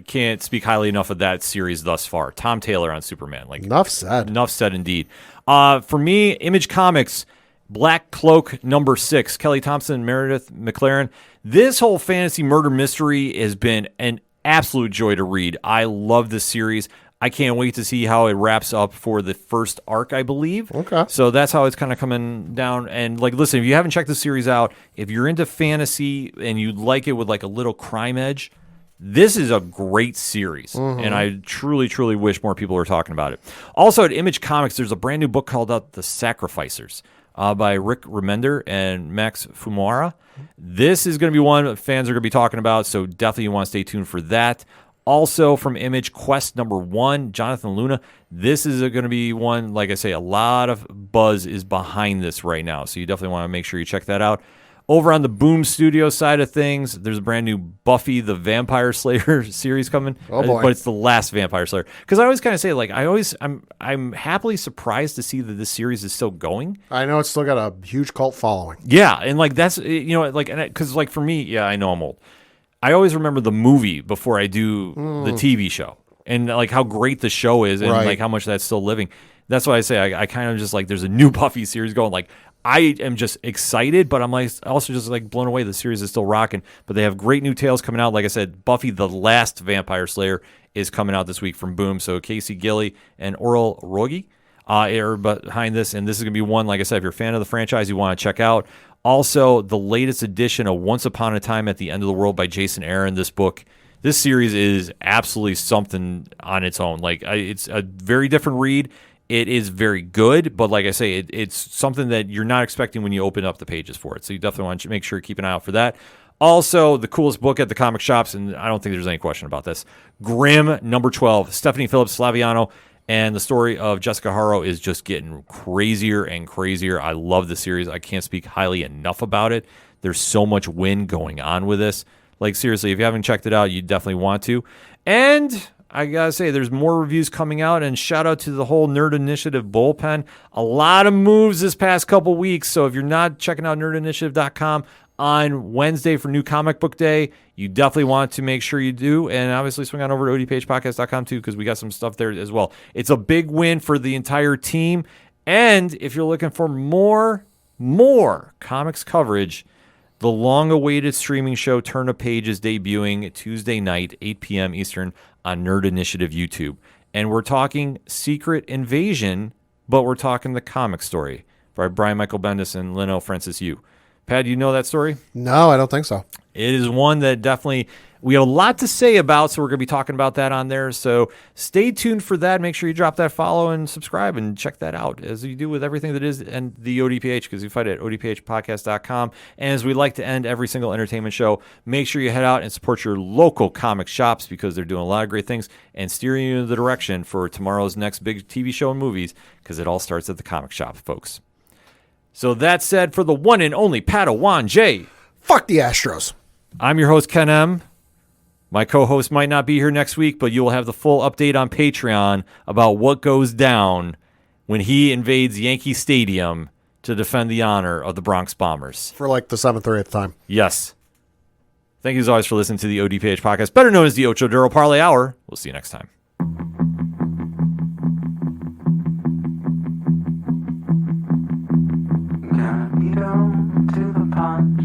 can't speak highly enough of that series thus far. Tom Taylor on Superman. Enough said. Enough said indeed. For me, Image Comics, Black Cloak number 6, Kelly Thompson, Meredith McLaren. This whole fantasy murder mystery has been an absolute joy to read. I love this series. I can't wait to see how it wraps up for the first arc, I believe. Okay. So that's how it's kind of coming down. And listen, if you haven't checked the series out, if you're into fantasy and you like it with a little crime edge, this is a great series. And I truly, truly wish more people were talking about it. Also at Image Comics, there's a brand new book called The Sacrificers by Rick Remender and Max Fumaura. This is going to be one fans are going to be talking about, so definitely you want to stay tuned for that. Also from Image, Quest #1, Jonathan Luna. This is going to be one, like I say, a lot of buzz is behind this right now. So you definitely want to make sure you check that out. Over on the Boom Studio side of things, there's a brand new Buffy the Vampire Slayer series coming. Oh, boy. But it's the last Vampire Slayer. Because I always kind of say, like, I'm happily surprised to see that this series is still going. I know it's still got a huge cult following. Yeah, and like that's, you know, like, because like for me, yeah, I know I'm old. I always remember the movie before I do the TV show, and like how great the show is, and like how much that's still living. That's why I say I kind of just like there's a new Buffy series going. Like I am just excited, but I'm like also just like blown away. The series is still rocking, but they have great new tales coming out. Like I said, Buffy the Last Vampire Slayer is coming out this week from Boom. So Casey Gilly and Oral Rogi are behind this, and this is going to be one, like I said, if you're a fan of the franchise, you want to check out. Also, the latest edition of Once Upon a Time at the End of the World by Jason Aaron. This series is absolutely something on its own. Like it's a very different read. It is very good, but like I say, it's something that you're not expecting when you open up the pages for it. So you definitely want to make sure you keep an eye out for that. Also, the coolest book at the comic shops, and I don't think there's any question about this, Grimm #12, Stephanie Phillips Slaviano, and the story of Jessica Haro is just getting crazier and crazier. I love the series. I can't speak highly enough about it. There's so much wind going on with this. Like, seriously, if you haven't checked it out, you definitely want to. And I gotta say, there's more reviews coming out, and shout out to the whole Nerd Initiative bullpen. A lot of moves this past couple weeks, so if you're not checking out nerdinitiative.com on Wednesday for New Comic Book Day, you definitely want to make sure you do, and obviously swing on over to ODPHpodcast.com too, because we got some stuff there as well. It's a big win for the entire team, and if you're looking for more comics coverage, the long-awaited streaming show Turn a Page is debuting Tuesday night, 8 p.m. Eastern, on Nerd Initiative YouTube. And we're talking Secret Invasion, but we're talking the comic story by Brian Michael Bendis and Lino Francis Yu. Pat, do you know that story? No, I don't think so. It is one that definitely we have a lot to say about, so we're going to be talking about that on there. So stay tuned for that. Make sure you drop that follow and subscribe and check that out, as you do with everything that is and the ODPH, because you find it at odphpodcast.com. And as we like to end every single entertainment show, make sure you head out and support your local comic shops, because they're doing a lot of great things and steering you in the direction for tomorrow's next big TV show and movies, because it all starts at the comic shop, folks. So that said, for the one and only Padawan J, Fuck the Astros. I'm your host, Ken M. My co-host might not be here next week, but you will have the full update on Patreon about what goes down when he invades Yankee Stadium to defend the honor of the Bronx Bombers. For like the 7th or 8th time. Yes. Thank you as always for listening to the ODPH podcast, better known as the Ocho Duro Parlay Hour. We'll see you next time. Gotta be down to the punch.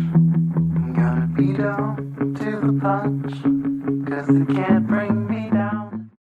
Gotta be down to the punch. 'Cause they can't bring me